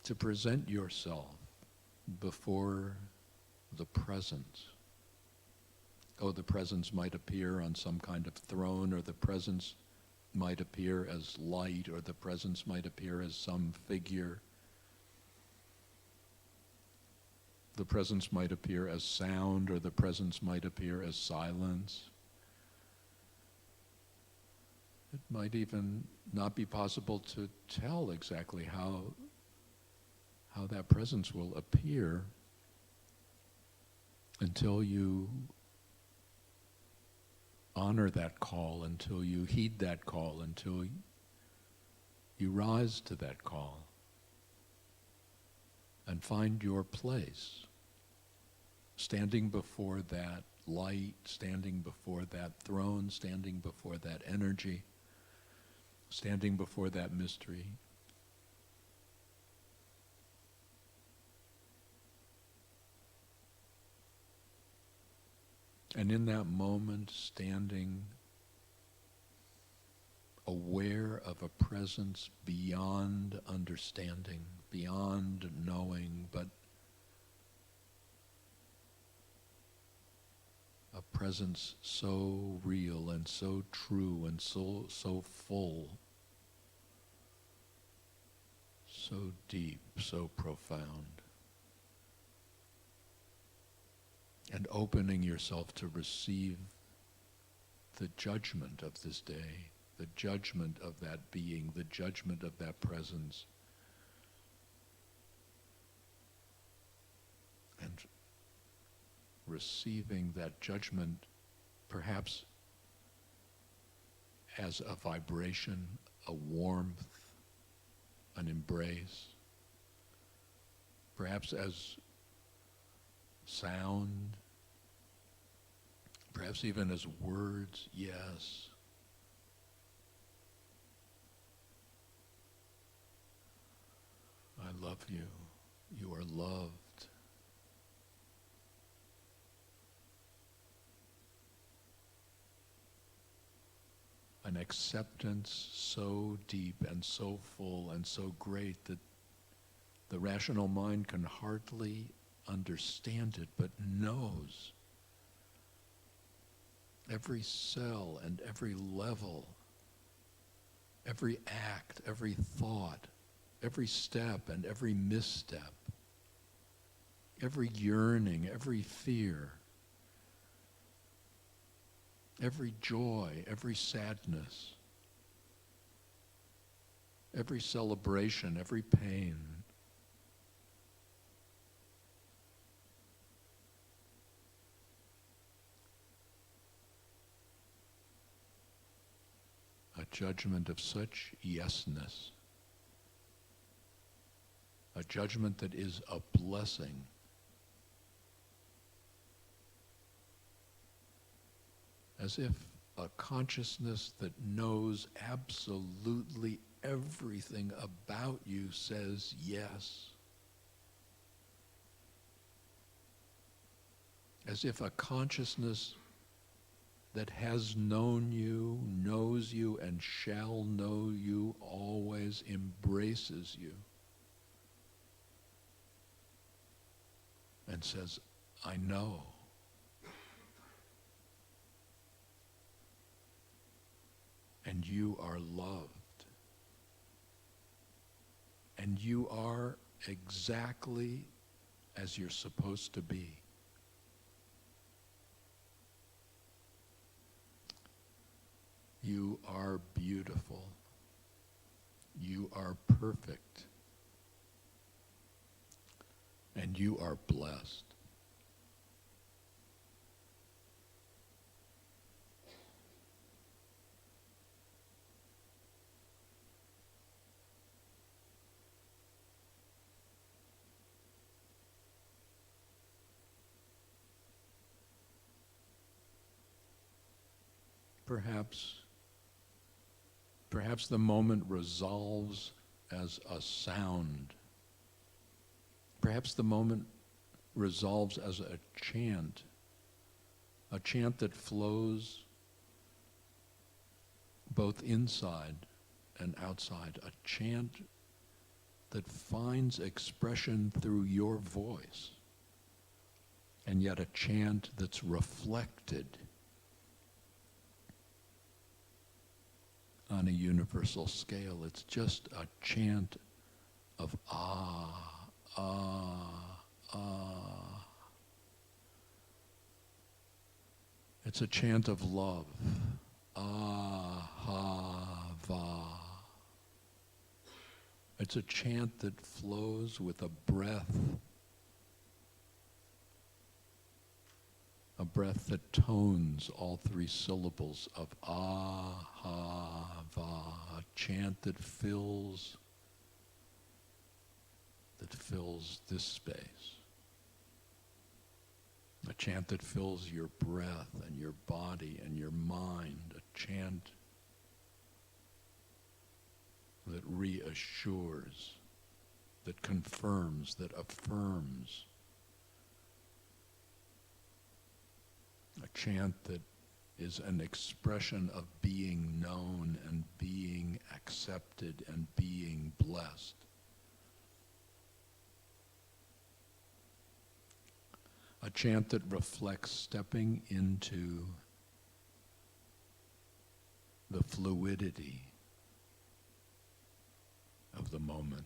to present yourself before the presence. Oh, the presence might appear on some kind of throne, or the presence might appear as light, or the presence might appear as some figure. The presence might appear as sound, or the presence might appear as silence. It might even not be possible to tell exactly how that presence will appear until you honor that call, until you heed that call, until you rise to that call and find your place, standing before that light, standing before that throne, standing before that energy, standing before that mystery. And in that moment, standing aware of a presence beyond understanding, beyond knowing, but a presence so real and so true and so full, so deep, so profound. And opening yourself to receive the judgment of this day, the judgment of that being, the judgment of that presence. And receiving that judgment perhaps as a vibration, a warmth, an embrace, perhaps as sound, perhaps even as words, yes. I love you. You are loved. An acceptance so deep and so full and so great that the rational mind can hardly understand it, but knows every cell and every level, every act, every thought, every step and every misstep, every yearning, every fear, every joy, every sadness, every celebration, every pain. A judgment of such yesness, a judgment that is a blessing. As if a consciousness that knows absolutely everything about you says yes. As if a consciousness that has known you, knows you, and shall know you always embraces you and says, I know. And you are loved. And you are exactly as you're supposed to be. You are beautiful. You are perfect. And you are blessed. Perhaps the moment resolves as a sound. Perhaps the moment resolves as a chant that flows both inside and outside, a chant that finds expression through your voice, and yet a chant that's reflected on a universal scale. It's just a chant of ah, ah, ah. It's a chant of love. Ah, ha, va. It's a chant that flows with a breath that tones all three syllables of ah, ha, va, a chant that fills this space. A chant that fills your breath and your body and your mind, a chant that reassures, that confirms, that affirms. A chant that is an expression of being known and being accepted and being blessed. A chant that reflects stepping into the fluidity of the moment,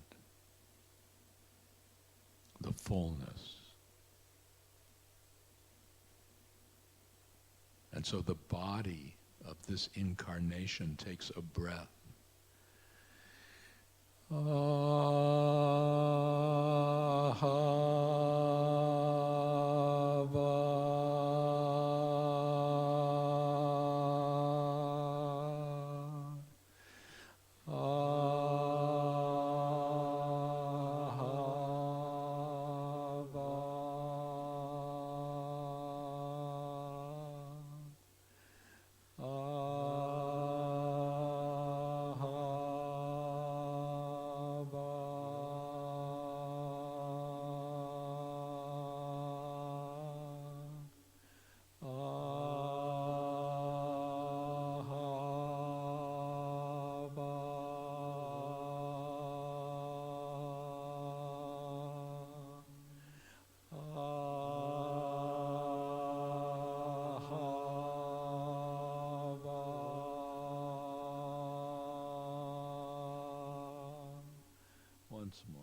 the fullness. And so the body of this incarnation takes a breath. Once more.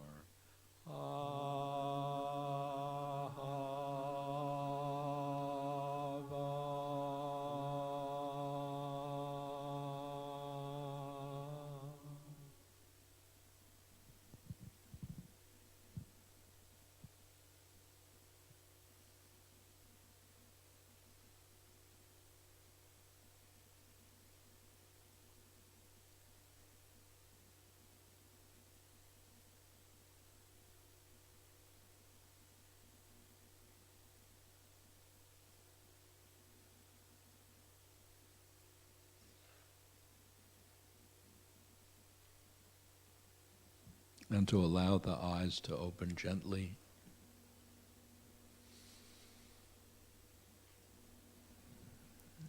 And to allow the eyes to open gently.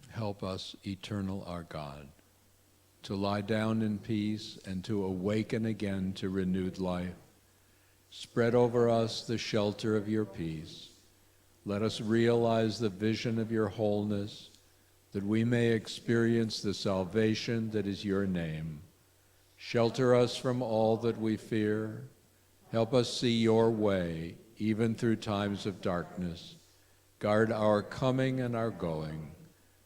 Help us, eternal our God, to lie down in peace and to awaken again to renewed life. Spread over us the shelter of your peace. Let us realize the vision of your wholeness, that we may experience the salvation that is your name. Shelter us from all that we fear. Help us see your way, even through times of darkness. Guard our coming and our going.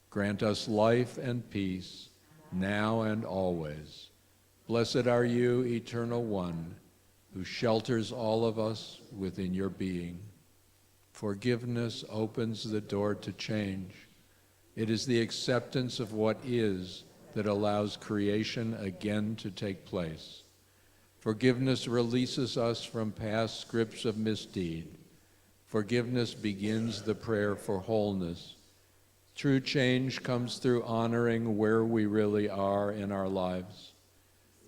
Grant us life and peace, now and always. Blessed are you, Eternal One, who shelters all of us within your being. Forgiveness opens the door to change. It is the acceptance of what is that allows creation again to take place. Forgiveness releases us from past scripts of misdeed. Forgiveness begins the prayer for wholeness. True change comes through honoring where we really are in our lives.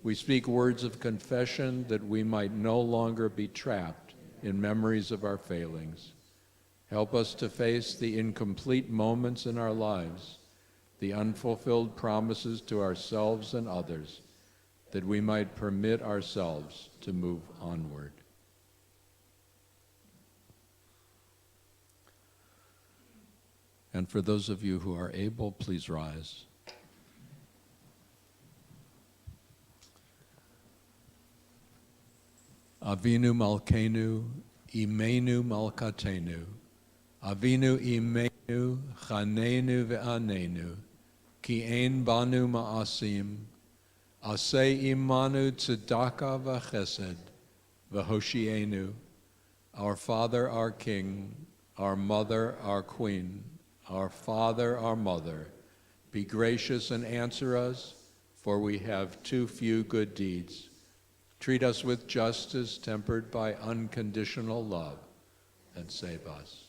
We speak words of confession that we might no longer be trapped in memories of our failings. Help us to face the incomplete moments in our lives, the unfulfilled promises to ourselves and others, that we might permit ourselves to move onward. And for those of you who are able, please rise. Avinu Malkeinu, Imenu Malkatenu, Avinu Imenu, Chanenu Ve'anenu, Ki ein banu ma'asim, Aseh imanu tzedakah v'chesed, v'hoshienu, our Father, our King, our Mother, our Queen, our Father, our Mother, be gracious and answer us, for we have too few good deeds. Treat us with justice tempered by unconditional love, and save us.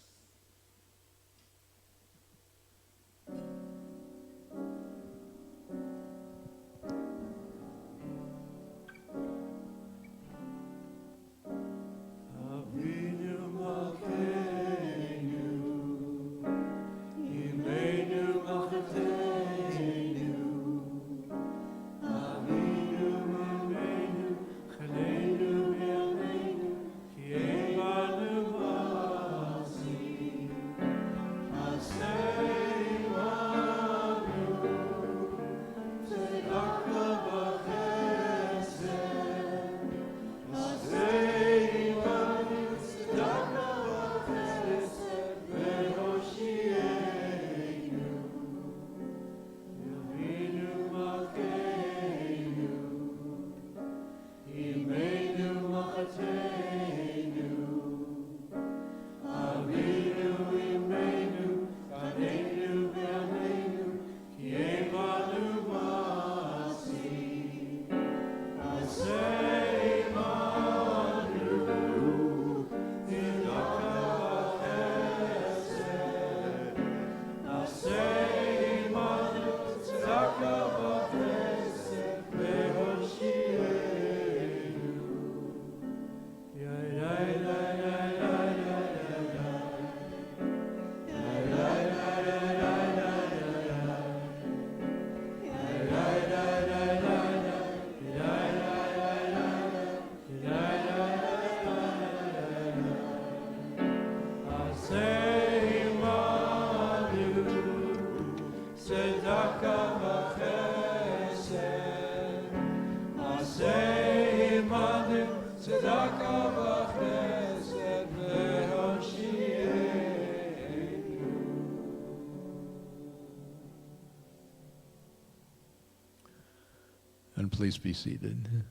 And please be seated.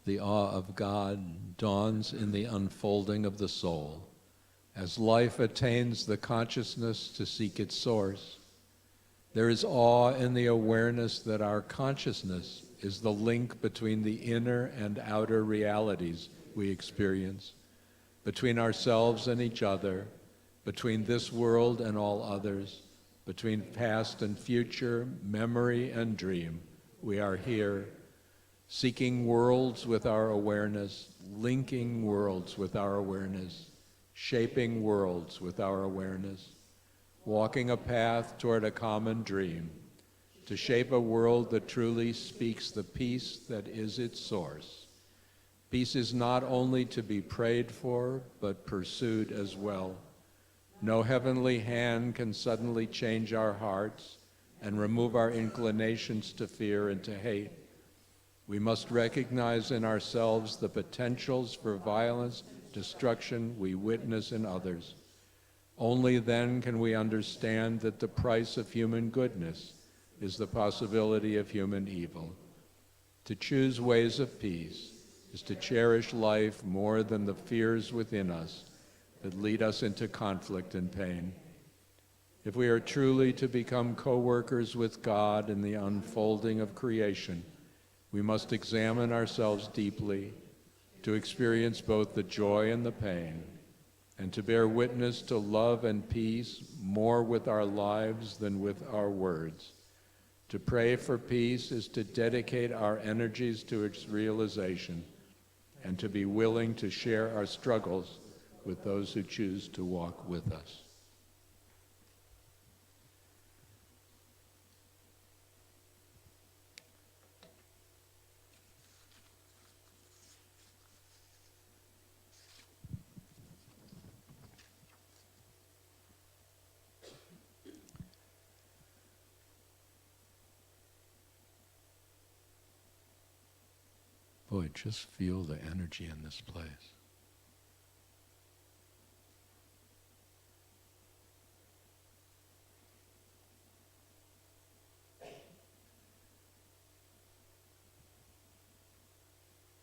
The awe of God dawns in the unfolding of the soul. As life attains the consciousness to seek its source, there is awe in the awareness that our consciousness is the link between the inner and outer realities we experience, between ourselves and each other, between this world and all others, between past and future, memory and dream. We are here, seeking worlds with our awareness, linking worlds with our awareness, shaping worlds with our awareness, walking a path toward a common dream, to shape a world that truly speaks the peace that is its source. Peace is not only to be prayed for, but pursued as well. No heavenly hand can suddenly change our hearts and remove our inclinations to fear and to hate. We must recognize in ourselves the potentials for violence, destruction we witness in others. Only then can we understand that the price of human goodness is the possibility of human evil. To choose ways of peace is to cherish life more than the fears within us that lead us into conflict and pain. If we are truly to become co-workers with God in the unfolding of creation, we must examine ourselves deeply to experience both the joy and the pain, and to bear witness to love and peace more with our lives than with our words. To pray for peace is to dedicate our energies to its realization, and to be willing to share our struggles with those who choose to walk with us. Boy, just feel the energy in this place.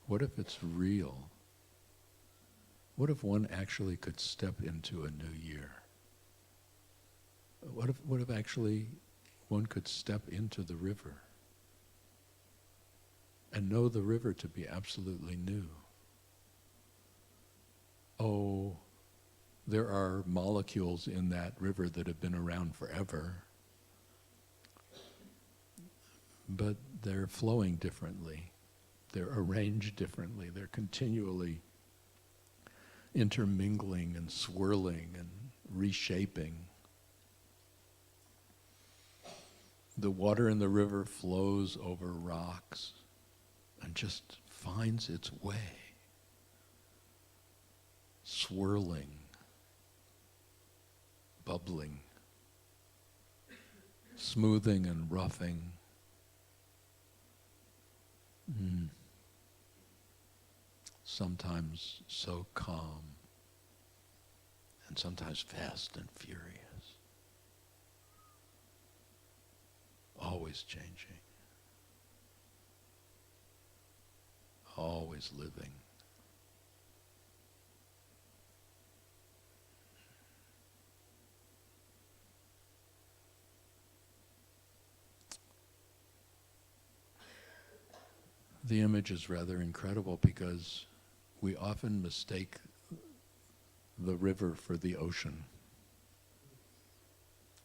What if it's real? What if one actually could step into a new year? What if actually one could step into the river and know the river to be absolutely new? Oh, there are molecules in that river that have been around forever, but they're flowing differently. They're arranged differently. They're continually intermingling and swirling and reshaping. The water in the river flows over rocks and just finds its way, swirling, bubbling, smoothing and roughing. Sometimes so calm, and sometimes fast and furious. Always changing. Always living. The image is rather incredible because we often mistake the river for the ocean.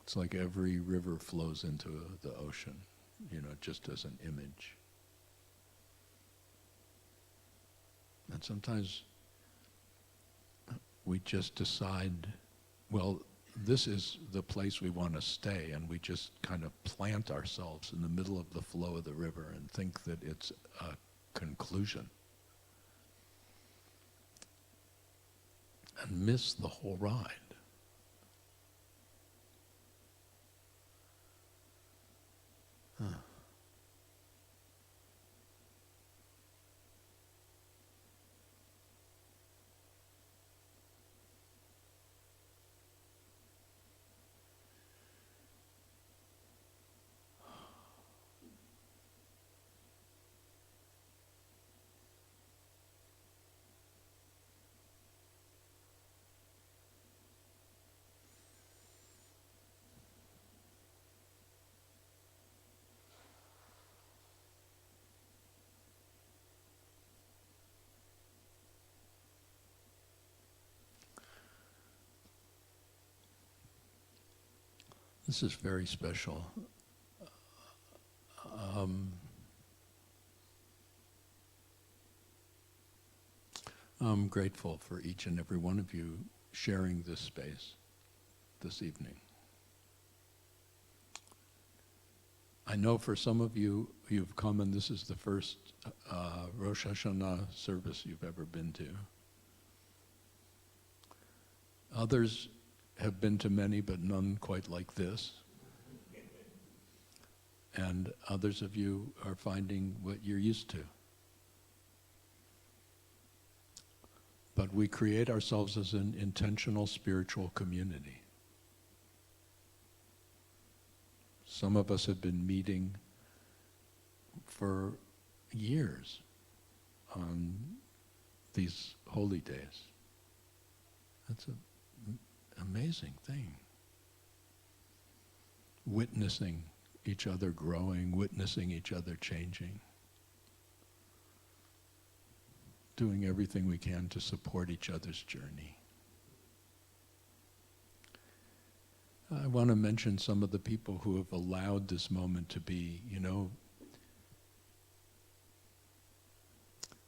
It's like every river flows into the ocean, just as an image. And sometimes we just decide, well, this is the place we want to stay, and we just kind of plant ourselves in the middle of the flow of the river and think that it's a conclusion. And miss the whole ride. This is very special. I'm grateful for each and every one of you sharing this space this evening. I know for some of you, you've come and this is the first Rosh Hashanah service you've ever been to. Others have been to many, but none quite like this. And others of you are finding what you're used to. But we create ourselves as an intentional spiritual community. Some of us have been meeting for years on these holy days. That's an amazing thing. Witnessing each other growing, witnessing each other changing. Doing everything we can to support each other's journey. I want to mention some of the people who have allowed this moment to be,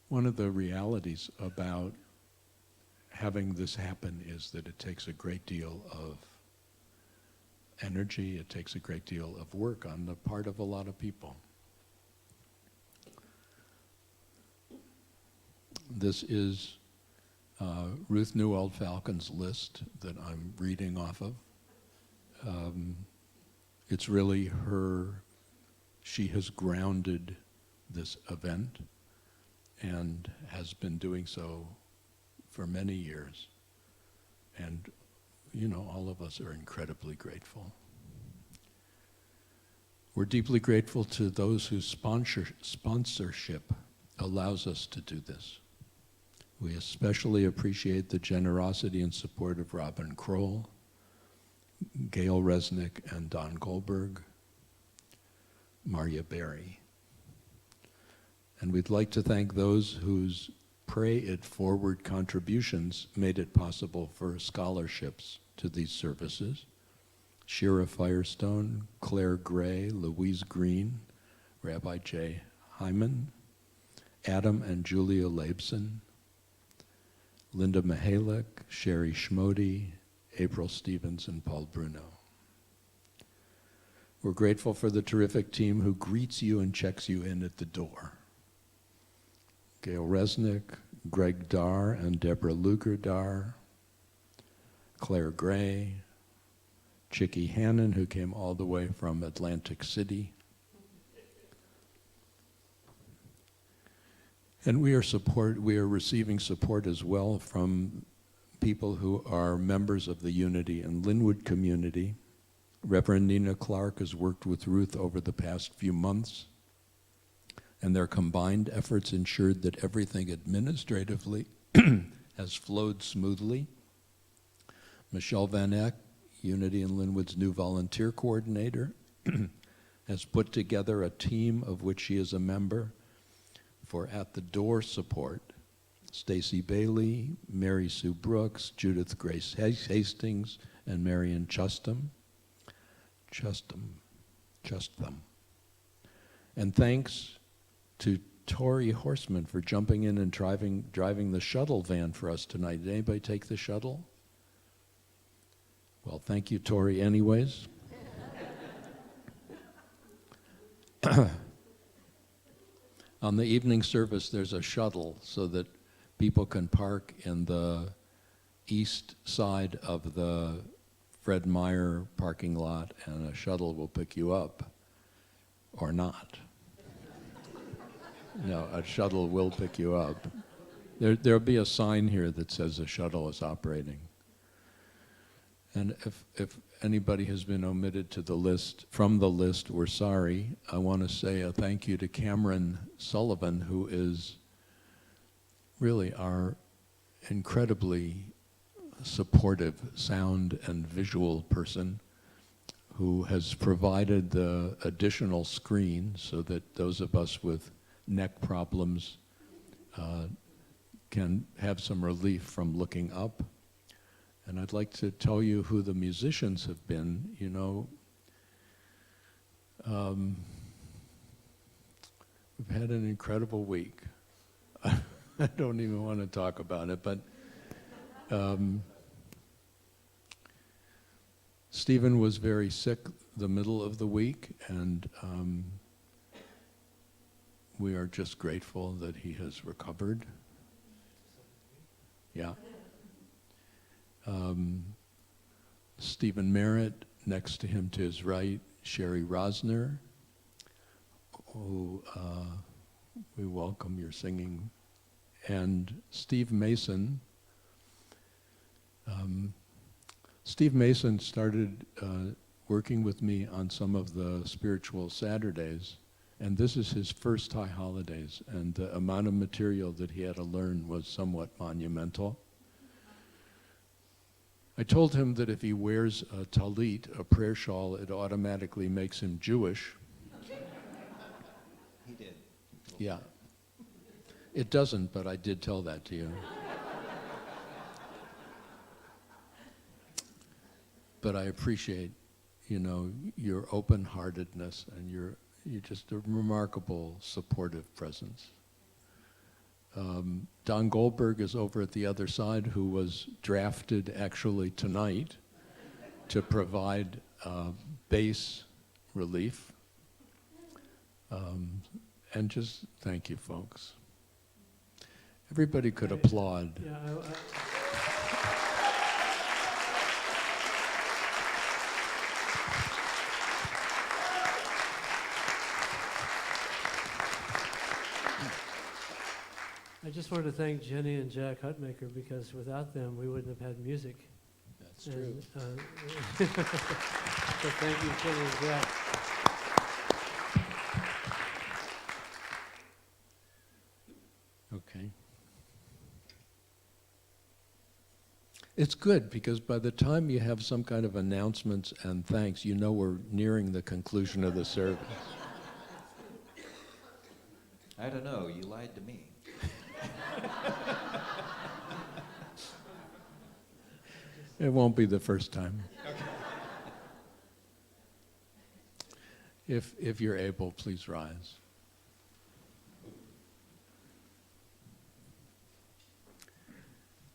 one of the realities about having this happen is that it takes a great deal of energy, it takes a great deal of work on the part of a lot of people. This is Ruth Newell Falcon's list that I'm reading off of. It's really she has grounded this event and has been doing so for many years. And, all of us are incredibly grateful. We're deeply grateful to those whose sponsorship allows us to do this. We especially appreciate the generosity and support of Robin Kroll, Gail Resnick and Don Goldberg, Maria Berry. And we'd like to thank those whose Pray It Forward contributions made it possible for scholarships to these services. Shira Firestone, Claire Gray, Louise Green, Rabbi Jay Hyman, Adam and Julia Leibson, Linda Mihalek, Sherry Schmody, April Stevens, and Paul Bruno. We're grateful for the terrific team who greets you and checks you in at the door. Gail Resnick, Greg Dar and Deborah Luger Dar, Claire Gray, Chicky Hannon, who came all the way from Atlantic City. And we are receiving support as well from people who are members of the Unity and Linwood community. Reverend Nina Clark has worked with Ruth over the past few months, and their combined efforts ensured that everything administratively has flowed smoothly. Michelle Van Eck, Unity and Linwood's new volunteer coordinator, has put together a team of which she is a member for at-the-door support. Stacy Bailey, Mary Sue Brooks, Judith Grace Hastings, and Marion Chustum. Just them. And thanks to Tori Horseman for jumping in and driving the shuttle van for us tonight. Did anybody take the shuttle? Well, thank you, Tori, anyways. On the evening service, there's a shuttle so that people can park in the east side of the Fred Meyer parking lot, and a shuttle will pick you up, or not. No, a shuttle will pick you up. There'll be a sign here that says a shuttle is operating. And if anybody has been omitted from the list, we're sorry. I want to say a thank you to Cameron Sullivan, who is really our incredibly supportive sound and visual person, who has provided the additional screen so that those of us with neck problems can have some relief from looking up. And I'd like to tell you who the musicians have been. You know, we've had an incredible week. I don't even want to talk about it, but Stephen was very sick the middle of the week, and we are just grateful that he has recovered. Yeah. Stephen Merritt, next to him to his right, Shari Rosner, who we welcome your singing, and Steve Mason. Steve Mason started working with me on some of the spiritual Saturdays, and this is his first Thai holidays, and the amount of material that he had to learn was somewhat monumental. I told him that if he wears a talit, a prayer shawl, it automatically makes him Jewish. He did. Yeah. It doesn't, but I did tell that to you. But I appreciate, you know, your open-heartedness, and you're just a remarkable, supportive presence. Don Goldberg is over at the other side, who was drafted actually tonight to provide bass relief. And just thank you, folks. Everybody could applaud. Yeah, I just wanted to thank Jenny and Jack Hutmaker, because without them we wouldn't have had music. That's true. So thank you, Jenny and Jack. Okay. It's good, because by the time you have some kind of announcements and thanks, you know we're nearing the conclusion of the service. I don't know, you lied to me. It won't be the first time. If you're able, please rise.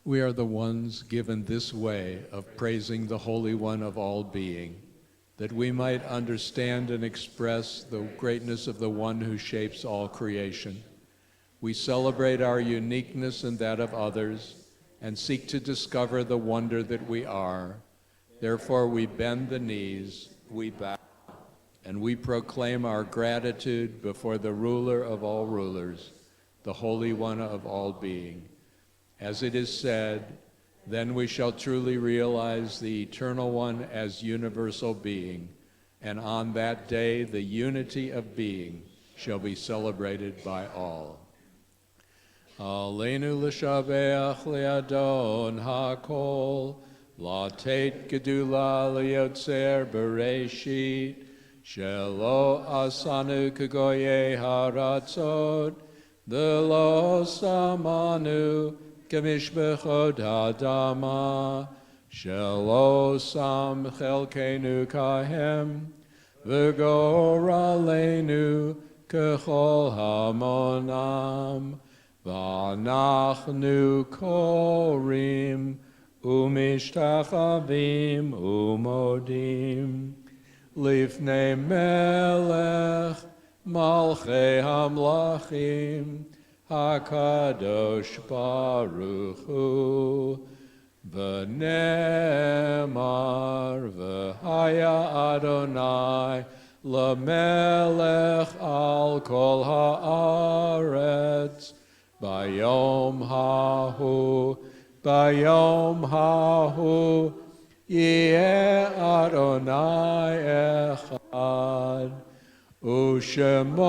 We are the ones given this way of praising the Holy One of all being, that we might understand and express the greatness of the one who shapes all creation. We celebrate our uniqueness and that of others, and seek to discover the wonder that we are. Therefore we bend the knees, we bow, and we proclaim our gratitude before the ruler of all rulers, the Holy One of all being. As it is said, then we shall truly realize the Eternal One as universal being, and on that day the unity of being shall be celebrated by all. Aleinu l'shabeach le'adon ha'kol, la'tet gedula le'yotzer bereshit, shelo asanu k'goyei haratzot, v'lo samanu k'mishbechot ha'adama, Shelo sam chelkenu kahem, v'goralenu kechol hamonam, v'anachnu korim, umishtachavim umodim, lifnei melech malchei hamlachim, hakadosh baruch hu, v'nemar v'haya Adonai lamelech al kol haaretz, bayom hahu, yeh Adonai echad, ushemo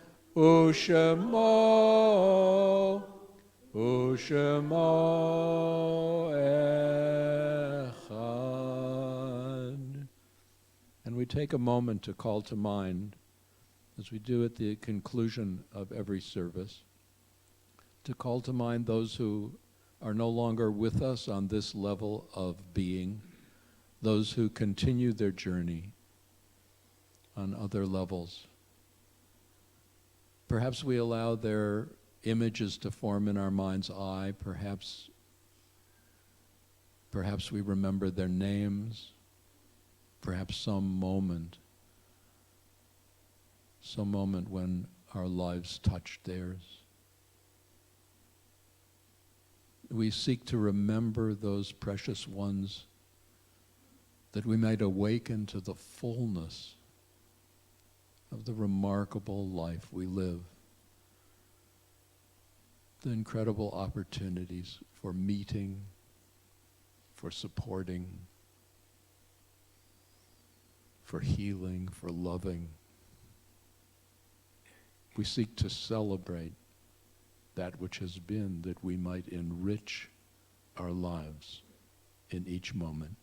echad. And we take a moment to call to mind, as we do at the conclusion of every service, to call to mind those who are no longer with us on this level of being, those who continue their journey on other levels. Perhaps we allow their images to form in our mind's eye. Perhaps we remember their names. Perhaps some moment when our lives touched theirs. We seek to remember those precious ones, that we might awaken to the fullness of the remarkable life we live, the incredible opportunities for meeting, for supporting, for healing, for loving. We seek to celebrate that which has been, that we might enrich our lives in each moment.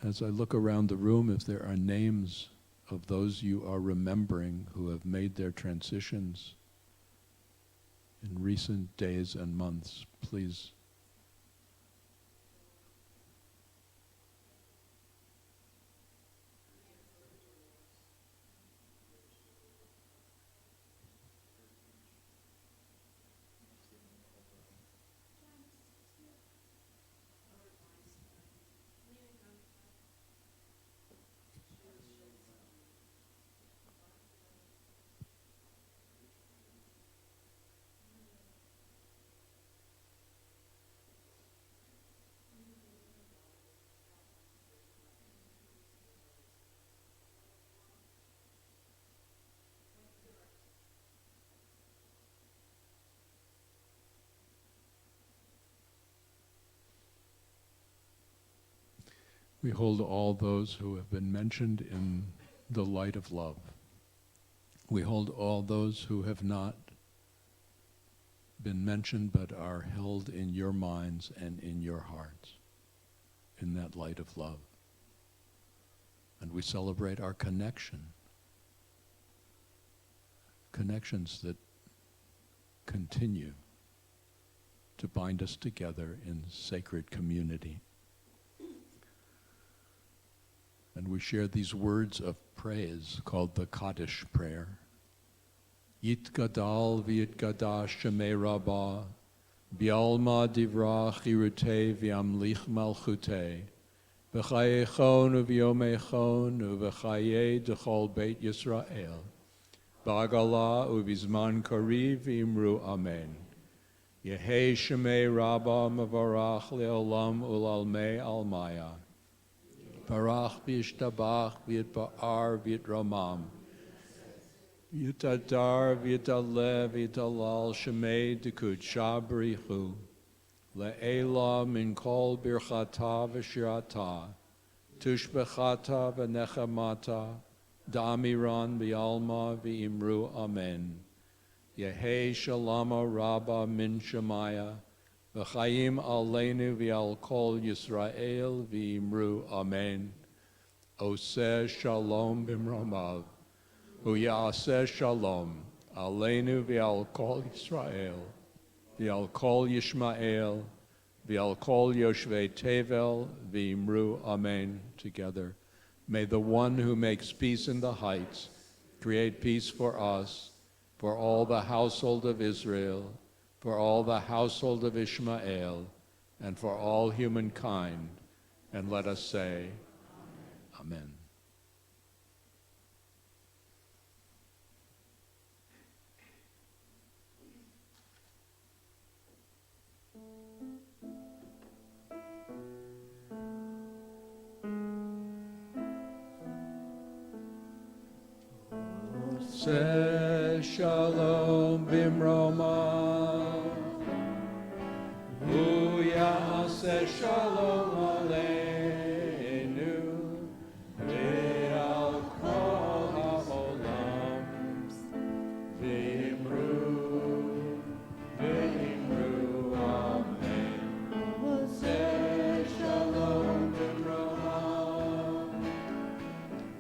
As I look around the room, if there are names of those you are remembering who have made their transitions in recent days and months, please. We hold all those who have been mentioned in the light of love. We hold all those who have not been mentioned but are held in your minds and in your hearts in that light of love. And we celebrate our connections that continue to bind us together in sacred community. And we share these words of praise called the Kaddish prayer. Yitgadal v'yitgadash shemei Rabbah, bialma divra chirutei v'yamlich malchutei, v'chayechon u'v'yomechon u'v'chayei d'chol beit Yisrael, b'agala u'v'zman kariv v'imru amen. Yehei shemei Rabbah mavarach le'olam u'lalmei almaya. Barach v'yishtabach v'yitba'ar v'yitramam. V'yitadar v'yitaleh v'yitalal shemei d'kudsha b'richu. Le'ela min kol birchata v'shirata. Tushbechata v'nechamata. Da'amiran v'yalma v'imru amen. Yehei shalama rabba min shemaya. V'chayim aleinu v'al kol Yisrael v'imru amen. Oseh shalom b'mromav, u'ya'aseh shalom, Aleinu v'al kol Yisrael, v'al kol Yishmael, v'al kol Yoshvei Tevel, v'imru Amen together. May the one who makes peace in the heights create peace for us, for all the household of Israel, for all the household of Ishmael, and for all humankind. And let us say, Amen. Say shalom bimroma, uyase shalom aleinu, ve'al kol ha'olam, ve'imru, amen. Say shalom bimroma,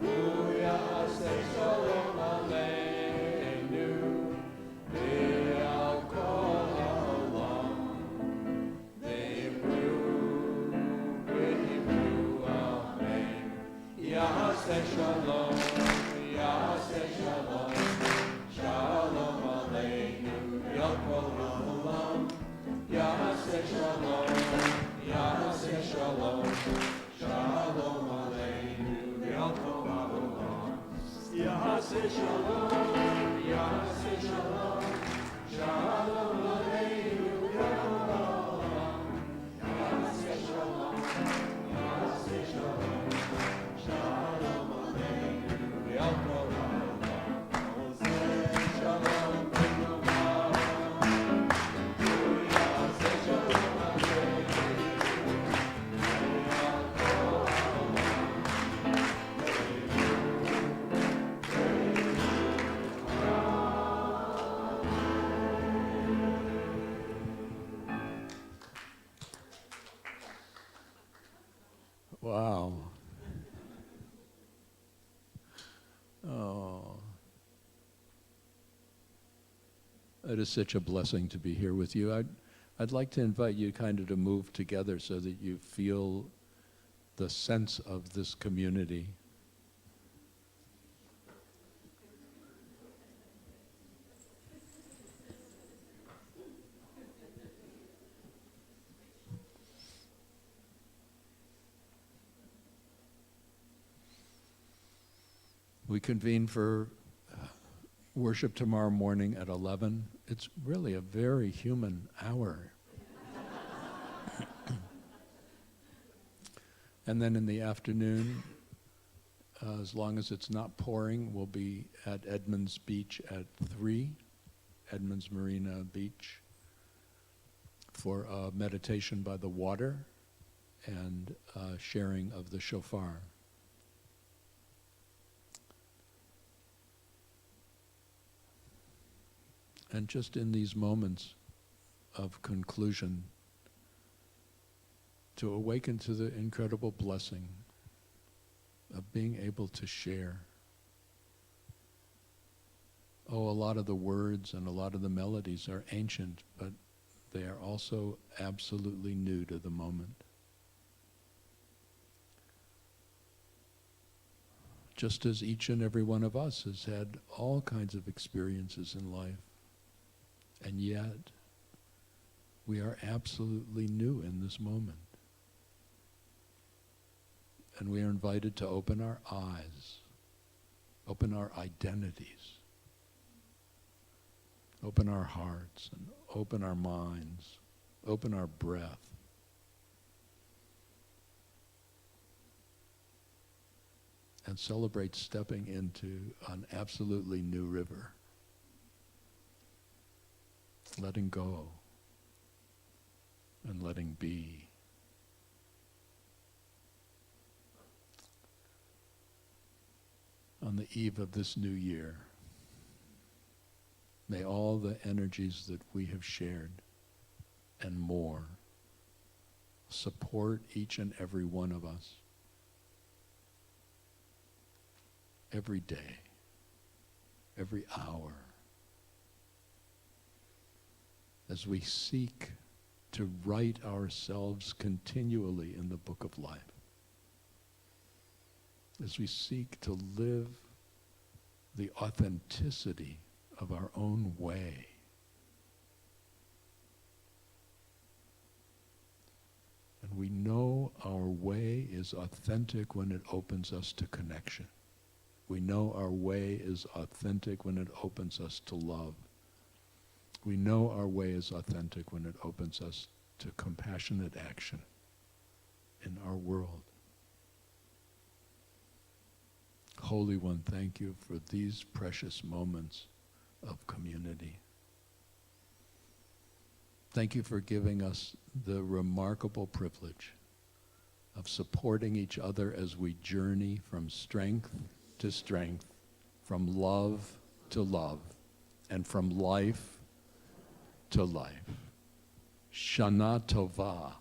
uyase shalom. Shalom, Yaseh Shalom, Shalom Aleinu, Yalkol Ha'olam, Yaseh Shalom, Yaseh Shalom, Shalom Aleinu, Yalkol Ha'olam, Yaseh Shalom, Yaseh Shalom, Shalom Aleinu, Yalkol Ha'olam, Yaseh Shalom, Yaseh Shalom, Shalom Aleinu, Yalkol Ha'olam, Shalom Bimroma, Yaseh Shalom Aleinu, Yalkol Ha'olam. Wow. Oh, it is such a blessing to be here with you. I'd like to invite you kind of to move together so that you feel the sense of this community. We convene for worship tomorrow morning at 11. It's really a very human hour. And then in the afternoon, as long as it's not pouring, we'll be at Edmonds Beach at 3, Edmonds Marina Beach, for a meditation by the water and sharing of the shofar. And just in these moments of conclusion, to awaken to the incredible blessing of being able to share. Oh, a lot of the words and a lot of the melodies are ancient, but they are also absolutely new to the moment. Just as each and every one of us has had all kinds of experiences in life. And yet, we are absolutely new in this moment. And we are invited to open our eyes, open our identities, open our hearts, and open our minds, open our breath. And celebrate stepping into an absolutely new river. Letting go and letting be. On the eve of this new year, may all the energies that we have shared and more support each and every one of us every day, every hour, as we seek to write ourselves continually in the book of life, as we seek to live the authenticity of our own way. And we know our way is authentic when it opens us to connection. We know our way is authentic when it opens us to love. We know our way is authentic when it opens us to compassionate action in our world. Holy One, thank you for these precious moments of community. Thank you for giving us the remarkable privilege of supporting each other as we journey from strength to strength, from love to love, and from life to life. Shana Tova.